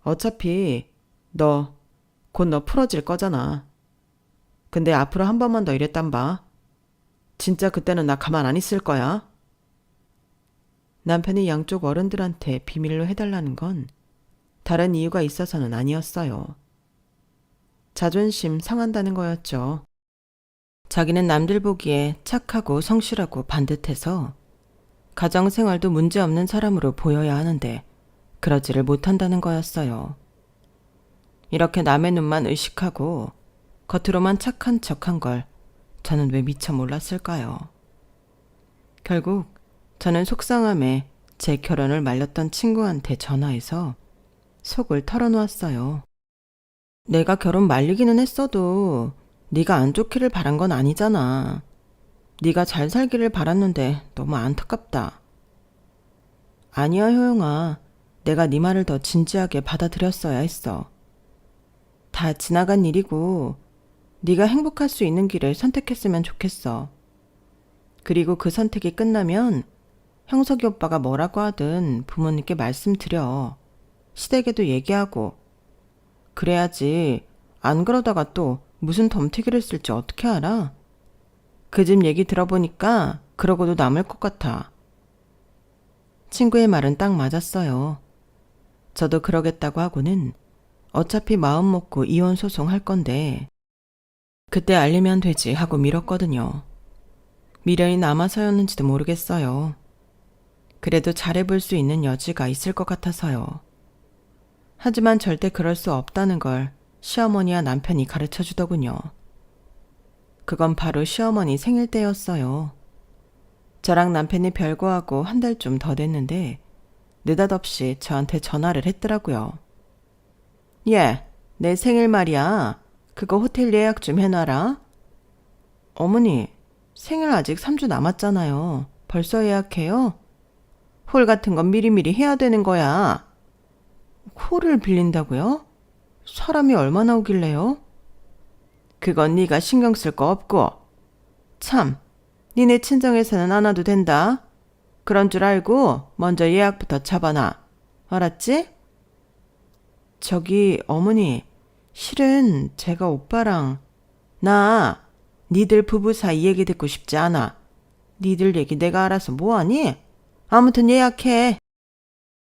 어차피 곧 너 풀어질 거잖아. 근데 앞으로 한 번만 더 이랬단 봐. 진짜 그때는 나 가만 안 있을 거야. 남편이 양쪽 어른들한테 비밀로 해달라는 건 다른 이유가 있어서는 아니었어요. 자존심 상한다는 거였죠. 자기는 남들 보기에 착하고 성실하고 반듯해서 가정생활도 문제없는 사람으로 보여야 하는데 그러지를 못한다는 거였어요. 이렇게 남의 눈만 의식하고 겉으로만 착한 척한 걸 저는 왜 미처 몰랐을까요? 결국 저는 속상함에 제 결혼을 말렸던 친구한테 전화해서 속을 털어놓았어요. 내가 결혼 말리기는 했어도 네가 안 좋기를 바란 건 아니잖아. 네가 잘 살기를 바랐는데 너무 안타깝다. 아니야, 효영아. 내가 네 말을 더 진지하게 받아들였어야 했어. 다 지나간 일이고 네가 행복할 수 있는 길을 선택했으면 좋겠어. 그리고 그 선택이 끝나면 형석이 오빠가 뭐라고 하든 부모님께 말씀드려. 시댁에도 얘기하고. 그래야지 안 그러다가 또 무슨 덤태기를 쓸지 어떻게 알아? 그 집 얘기 들어보니까 그러고도 남을 것 같아. 친구의 말은 딱 맞았어요. 저도 그러겠다고 하고는 어차피 마음 먹고 이혼 소송할 건데 그때 알리면 되지 하고 미뤘거든요. 미련이 남아서였는지도 모르겠어요. 그래도 잘해볼 수 있는 여지가 있을 것 같아서요. 하지만 절대 그럴 수 없다는 걸 시어머니와 남편이 가르쳐 주더군요. 그건 바로 시어머니 생일 때였어요. 저랑 남편이 별거하고 한 달 좀 더 됐는데 느닷없이 저한테 전화를 했더라고요. 예, 내 생일 말이야. 그거 호텔 예약 좀 해놔라. 어머니, 생일 아직 3주 남았잖아요. 벌써 예약해요? 홀 같은 건 미리미리 해야 되는 거야. 홀을 빌린다고요? 사람이 얼마나 오길래요? 그건 네가 신경 쓸 거 없고. 참, 니네 친정에서는 안 와도 된다. 그런 줄 알고 먼저 예약부터 잡아놔. 알았지? 저기 어머니, 실은 제가 오빠랑 나 니들 부부 사이 얘기 듣고 싶지 않아. 니들 얘기 내가 알아서 뭐하니? 아무튼 예약해.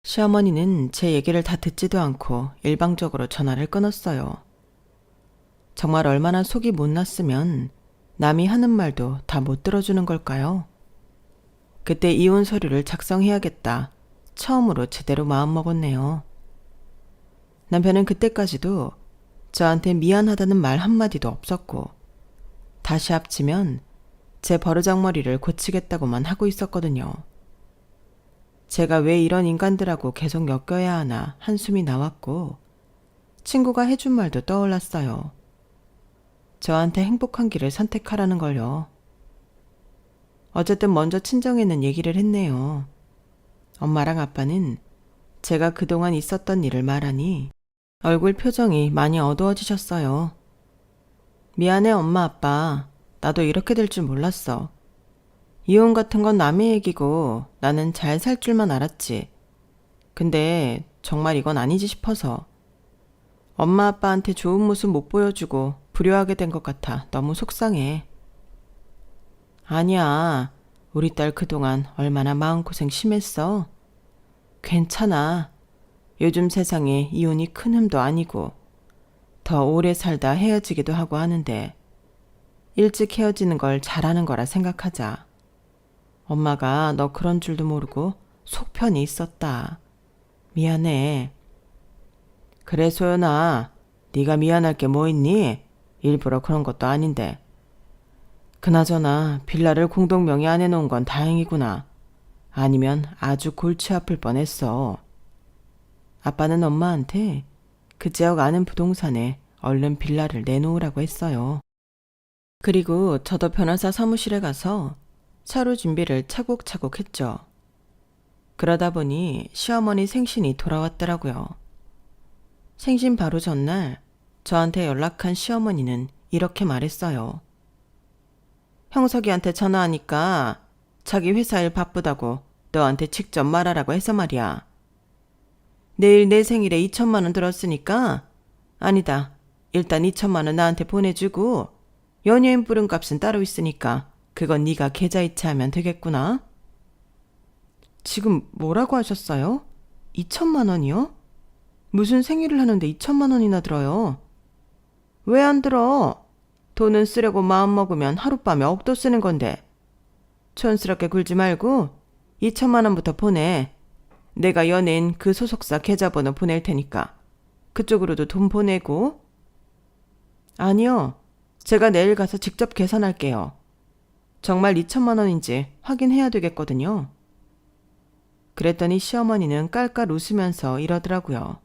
시어머니는 제 얘기를 다 듣지도 않고 일방적으로 전화를 끊었어요. 정말 얼마나 속이 못났으면 남이 하는 말도 다 못 들어주는 걸까요? 그때 이혼 서류를 작성해야겠다. 처음으로 제대로 마음먹었네요. 남편은 그때까지도 저한테 미안하다는 말 한마디도 없었고 다시 합치면 제 버르장머리를 고치겠다고만 하고 있었거든요. 제가 왜 이런 인간들하고 계속 엮여야 하나 한숨이 나왔고 친구가 해준 말도 떠올랐어요. 저한테 행복한 길을 선택하라는 걸요. 어쨌든 먼저 친정에는 얘기를 했네요. 엄마랑 아빠는 제가 그동안 있었던 일을 말하니 얼굴 표정이 많이 어두워지셨어요. 미안해 엄마 아빠. 나도 이렇게 될 줄 몰랐어. 이혼 같은 건 남의 얘기고 나는 잘 살 줄만 알았지. 근데 정말 이건 아니지 싶어서 엄마 아빠한테 좋은 모습 못 보여주고 불효하게 된 것 같아 너무 속상해. 아니야. 우리 딸 그동안 얼마나 마음고생 심했어. 괜찮아. 요즘 세상에 이혼이 큰 흠도 아니고 더 오래 살다 헤어지기도 하고 하는데 일찍 헤어지는 걸 잘하는 거라 생각하자. 엄마가 너 그런 줄도 모르고 속편이 있었다. 미안해. 그래 소연아, 네가 미안할 게 뭐 있니? 일부러 그런 것도 아닌데. 그나저나 빌라를 공동 명의 안 해놓은 건 다행이구나. 아니면 아주 골치 아플 뻔했어. 아빠는 엄마한테 그 지역 아는 부동산에 얼른 빌라를 내놓으라고 했어요. 그리고 저도 변호사 사무실에 가서 차로 준비를 차곡차곡 했죠. 그러다 보니 시어머니 생신이 돌아왔더라고요. 생신 바로 전날 저한테 연락한 시어머니는 이렇게 말했어요. 형석이한테 전화하니까 자기 회사 일 바쁘다고 너한테 직접 말하라고 해서 말이야. 내일 내 생일에 2천만 원 들었으니까 아니다. 일단 2천만 원 나한테 보내주고 연예인 부른 값은 따로 있으니까 그건 네가 계좌이체하면 되겠구나. 지금 뭐라고 하셨어요? 2천만 원이요? 무슨 생일을 하는데 2천만 원이나 들어요? 왜 안 들어? 돈은 쓰려고 마음먹으면 하룻밤에 억도 쓰는 건데. 촌스럽게 굴지 말고 2천만 원부터 보내. 내가 연예인 그 소속사 계좌번호 보낼 테니까 그쪽으로도 돈 보내고. 아니요. 제가 내일 가서 직접 계산할게요. 정말 2천만 원인지 확인해야 되겠거든요. 그랬더니 시어머니는 깔깔 웃으면서 이러더라고요.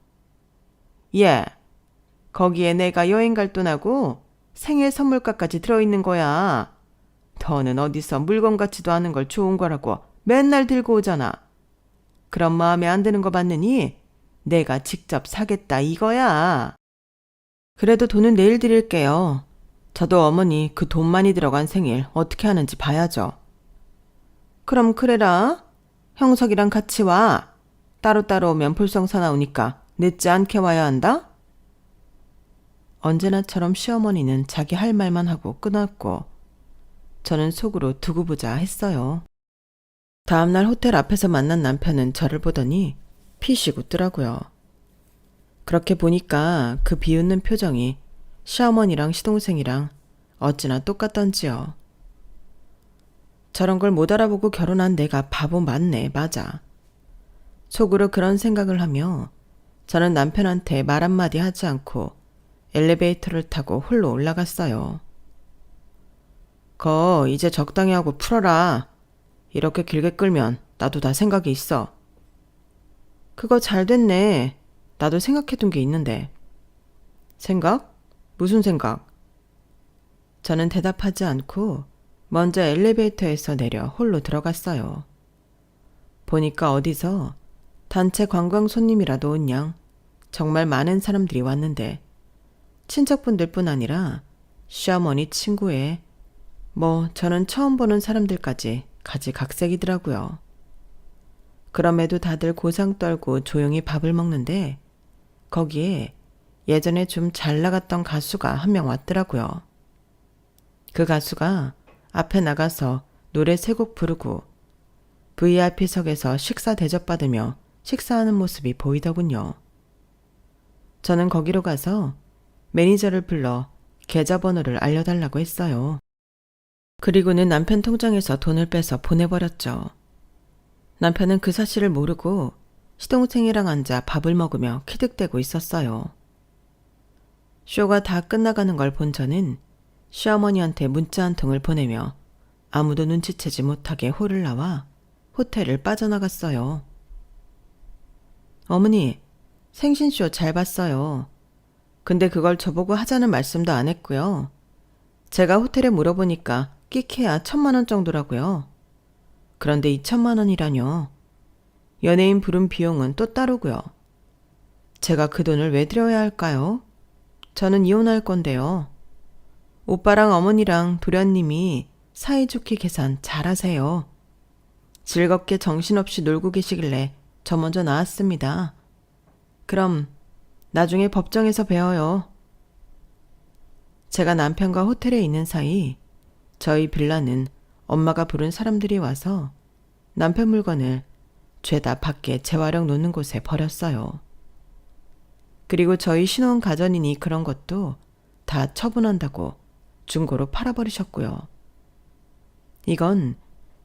예, 거기에 내가 여행 갈 돈하고 생일 선물값까지 들어있는 거야. 너는 어디서 물건 같지도 않은 걸 좋은 거라고 맨날 들고 오잖아. 그럼 마음에 안 드는 거 봤느니 내가 직접 사겠다 이거야. 그래도 돈은 내일 드릴게요. 저도 어머니 그 돈 많이 들어간 생일 어떻게 하는지 봐야죠. 그럼 그래라. 형석이랑 같이 와. 따로따로 오면 불성사 나오니까 늦지 않게 와야 한다. 언제나처럼 시어머니는 자기 할 말만 하고 끊었고 저는 속으로 두고 보자 했어요. 다음날 호텔 앞에서 만난 남편은 저를 보더니 피식 웃더라고요. 그렇게 보니까 그 비웃는 표정이 시어머니랑 시동생이랑 어찌나 똑같던지요. 저런 걸 못 알아보고 결혼한 내가 바보 맞네, 맞아. 속으로 그런 생각을 하며 저는 남편한테 말 한마디 하지 않고 엘리베이터를 타고 홀로 올라갔어요. 거 이제 적당히 하고 풀어라. 이렇게 길게 끌면 나도 다 생각이 있어. 그거 잘 됐네. 나도 생각해둔 게 있는데. 생각? 무슨 생각? 저는 대답하지 않고 먼저 엘리베이터에서 내려 홀로 들어갔어요. 보니까 어디서 단체 관광 손님이라도 온 양 정말 많은 사람들이 왔는데 친척분들뿐 아니라 시어머니 친구에 저는 처음 보는 사람들까지 가지각색이더라고요. 그럼에도 다들 고상 떨고 조용히 밥을 먹는데 거기에 예전에 좀 잘 나갔던 가수가 한 명 왔더라고요. 그 가수가 앞에 나가서 노래 3곡 부르고 VIP석에서 식사 대접받으며 식사하는 모습이 보이더군요. 저는 거기로 가서 매니저를 불러 계좌번호를 알려달라고 했어요. 그리고는 남편 통장에서 돈을 빼서 보내버렸죠. 남편은 그 사실을 모르고 시동생이랑 앉아 밥을 먹으며 키득대고 있었어요. 쇼가 다 끝나가는 걸 본 저는 시어머니한테 문자 한 통을 보내며 아무도 눈치채지 못하게 홀을 나와 호텔을 빠져나갔어요. 어머니, 생신쇼 잘 봤어요. 근데 그걸 저보고 하자는 말씀도 안 했고요. 제가 호텔에 물어보니까 끼케야 1,000만 원 정도라고요. 그런데 2천만 원이라뇨. 연예인 부른 비용은 또 따르고요. 제가 그 돈을 왜 드려야 할까요? 저는 이혼할 건데요. 오빠랑 어머니랑 도련님이 사이좋게 계산 잘하세요. 즐겁게 정신없이 놀고 계시길래 저 먼저 나왔습니다. 그럼 나중에 법정에서 뵈어요. 제가 남편과 호텔에 있는 사이 저희 빌라는 엄마가 부른 사람들이 와서 남편 물건을 죄다 밖에 재활용 놓는 곳에 버렸어요. 그리고 저희 신혼 가전이니 그런 것도 다 처분한다고 중고로 팔아버리셨고요. 이건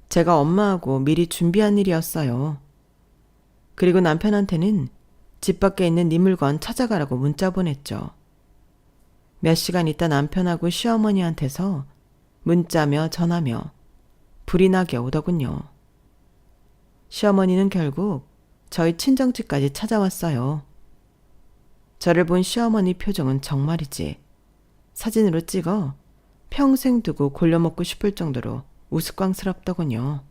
제가 엄마하고 미리 준비한 일이었어요. 그리고 남편한테는 집 밖에 있는 네 물건 찾아가라고 문자 보냈죠. 몇 시간 있다 남편하고 시어머니한테서 문자며 전화며 불이 나게 오더군요. 시어머니는 결국 저희 친정집까지 찾아왔어요. 저를 본 시어머니 표정은 정말이지. 사진으로 찍어 평생 두고 골려먹고 싶을 정도로 우스꽝스럽더군요.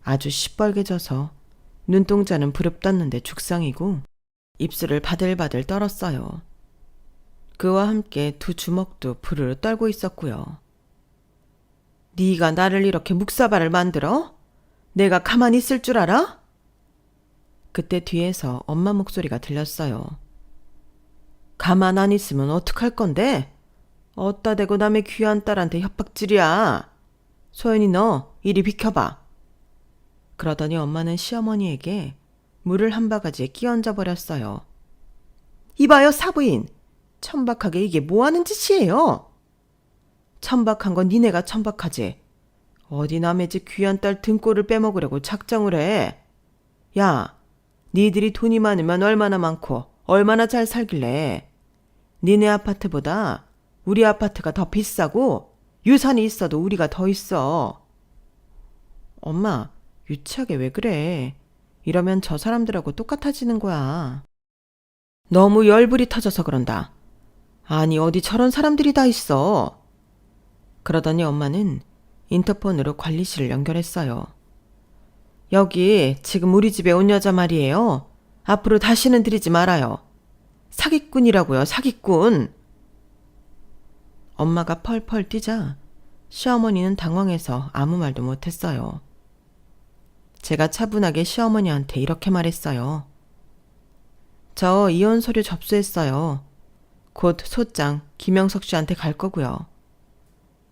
아주 시뻘개져서 눈동자는 부릅떴는데 죽상이고 입술을 바들바들 떨었어요. 그와 함께 두 주먹도 부르르 떨고 있었고요. 네가 나를 이렇게 묵사발을 만들어? 내가 가만히 있을 줄 알아? 그때 뒤에서 엄마 목소리가 들렸어요. 가만 안 있으면 어떡할 건데? 어따 대고 남의 귀한 딸한테 협박질이야. 소연이 너 이리 비켜봐. 그러더니 엄마는 시어머니에게 물을 한 바가지에 끼얹어 버렸어요. 이봐요 사부인. 천박하게 이게 뭐하는 짓이에요? 천박한 건 니네가 천박하지. 어디 남의 집 귀한 딸 등골을 빼먹으려고 작정을 해. 야, 니들이 돈이 많으면 얼마나 많고 얼마나 잘 살길래. 니네 아파트보다 우리 아파트가 더 비싸고 유산이 있어도 우리가 더 있어. 엄마, 유치하게 왜 그래? 이러면 저 사람들하고 똑같아지는 거야. 너무 열불이 터져서 그런다. 아니 어디 저런 사람들이 다 있어. 그러더니 엄마는 인터폰으로 관리실을 연결했어요. 여기 지금 우리 집에 온 여자 말이에요. 앞으로 다시는 들이지 말아요. 사기꾼이라고요, 사기꾼. 엄마가 펄펄 뛰자 시어머니는 당황해서 아무 말도 못했어요. 제가 차분하게 시어머니한테 이렇게 말했어요. 저 이혼 서류 접수했어요. 곧 소장 김영석 씨한테 갈 거고요.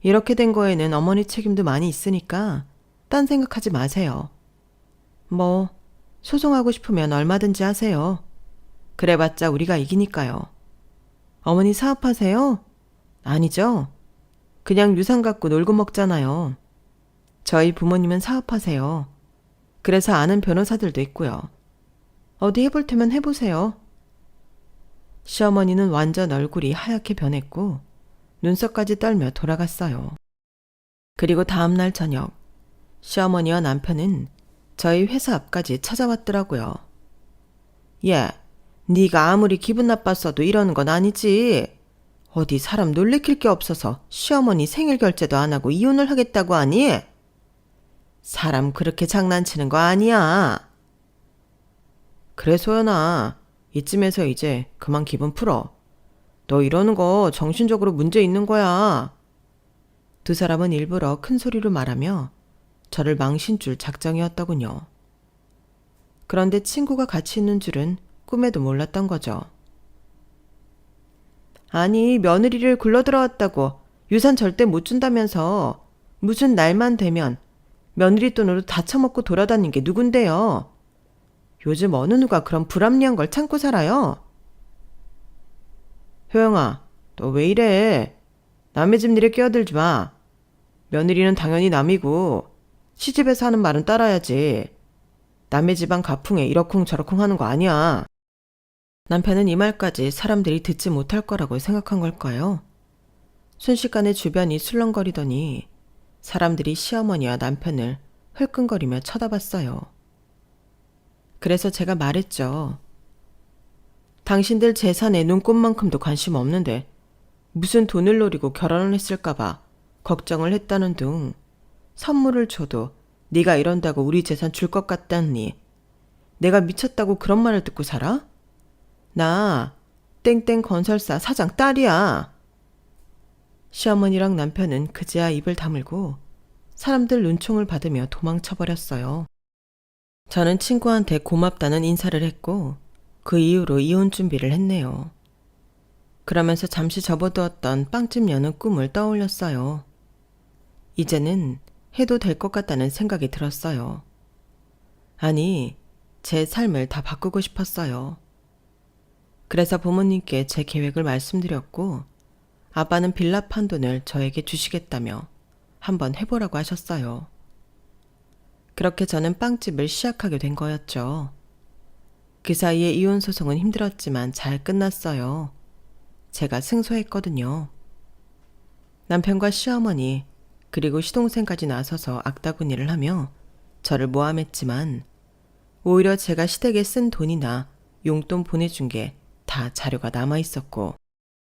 이렇게 된 거에는 어머니 책임도 많이 있으니까 딴 생각하지 마세요. 뭐 소송하고 싶으면 얼마든지 하세요. 그래봤자 우리가 이기니까요. 어머니 사업하세요? 아니죠. 그냥 유산 갖고 놀고 먹잖아요. 저희 부모님은 사업하세요. 그래서 아는 변호사들도 있고요. 어디 해볼 테면 해보세요. 시어머니는 완전 얼굴이 하얗게 변했고 눈썹까지 떨며 돌아갔어요. 그리고 다음날 저녁 시어머니와 남편은 저희 회사 앞까지 찾아왔더라고요. 얘, 네가 아무리 기분 나빴어도 이러는 건 아니지. 어디 사람 놀래킬 게 없어서 시어머니 생일 결제도 안 하고 이혼을 하겠다고 하니? 사람 그렇게 장난치는 거 아니야. 그래 소연아, 이쯤에서 이제 그만 기분 풀어. 너 이러는 거 정신적으로 문제 있는 거야. 두 사람은 일부러 큰 소리로 말하며 저를 망신 줄 작정이었더군요. 그런데 친구가 같이 있는 줄은 꿈에도 몰랐던 거죠. 아니 며느리를 굴러들어왔다고 유산 절대 못 준다면서 무슨 날만 되면 며느리 돈으로 다 처먹고 돌아다닌 게 누군데요. 요즘 어느 누가 그런 불합리한 걸 참고 살아요? 효영아, 너 왜 이래? 남의 집 일에 끼어들지 마. 며느리는 당연히 남이고 시집에서 하는 말은 따라야지. 남의 집안 가풍에 이러쿵 저러쿵 하는 거 아니야. 남편은 이 말까지 사람들이 듣지 못할 거라고 생각한 걸까요? 순식간에 주변이 술렁거리더니 사람들이 시어머니와 남편을 흘끈거리며 쳐다봤어요. 그래서 제가 말했죠. 당신들 재산에 눈꼽만큼도 관심 없는데 무슨 돈을 노리고 결혼을 했을까봐 걱정을 했다는 둥 선물을 줘도 네가 이런다고 우리 재산 줄 것 같다니 내가 미쳤다고 그런 말을 듣고 살아? 나 땡땡 건설사 사장 딸이야. 시어머니랑 남편은 그제야 입을 다물고 사람들 눈총을 받으며 도망쳐버렸어요. 저는 친구한테 고맙다는 인사를 했고 그 이후로 이혼 준비를 했네요. 그러면서 잠시 접어두었던 빵집 여는 꿈을 떠올렸어요. 이제는 해도 될 것 같다는 생각이 들었어요. 아니, 제 삶을 다 바꾸고 싶었어요. 그래서 부모님께 제 계획을 말씀드렸고 아빠는 빌라 판 돈을 저에게 주시겠다며 한번 해보라고 하셨어요. 그렇게 저는 빵집을 시작하게 된 거였죠. 그 사이에 이혼 소송은 힘들었지만 잘 끝났어요. 제가 승소했거든요. 남편과 시어머니 그리고 시동생까지 나서서 악다구니를 하며 저를 모함했지만 오히려 제가 시댁에 쓴 돈이나 용돈 보내준 게 다 자료가 남아 있었고,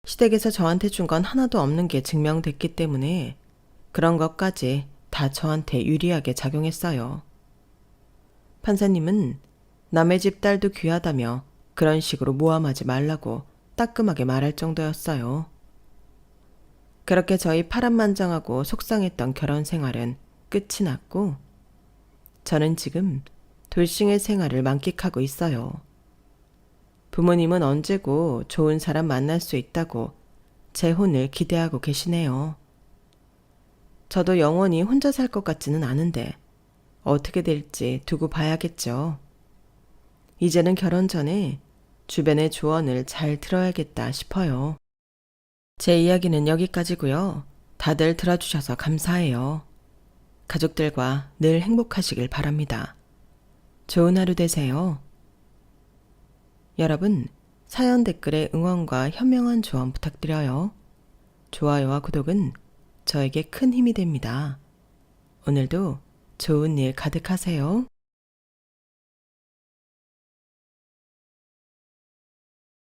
시댁에서 저한테 준 건 하나도 없는 게 증명됐기 때문에 그런 것까지 다 저한테 유리하게 작용했어요. 판사님은 남의 집 딸도 귀하다며 그런 식으로 모함하지 말라고 따끔하게 말할 정도였어요. 그렇게 저희 파란만장하고 속상했던 결혼 생활은 끝이 났고, 저는 지금 돌싱의 생활을 만끽하고 있어요. 부모님은 언제고 좋은 사람 만날 수 있다고 제 혼을 기대하고 계시네요. 저도 영원히 혼자 살 것 같지는 않은데 어떻게 될지 두고 봐야겠죠. 이제는 결혼 전에 주변의 조언을 잘 들어야겠다 싶어요. 제 이야기는 여기까지고요. 다들 들어주셔서 감사해요. 가족들과 늘 행복하시길 바랍니다. 좋은 하루 되세요. 여러분, 사연 댓글에 응원과 현명한 조언 부탁드려요. 좋아요와 구독은 저에게 큰 힘이 됩니다. 오늘도 좋은 일 가득하세요.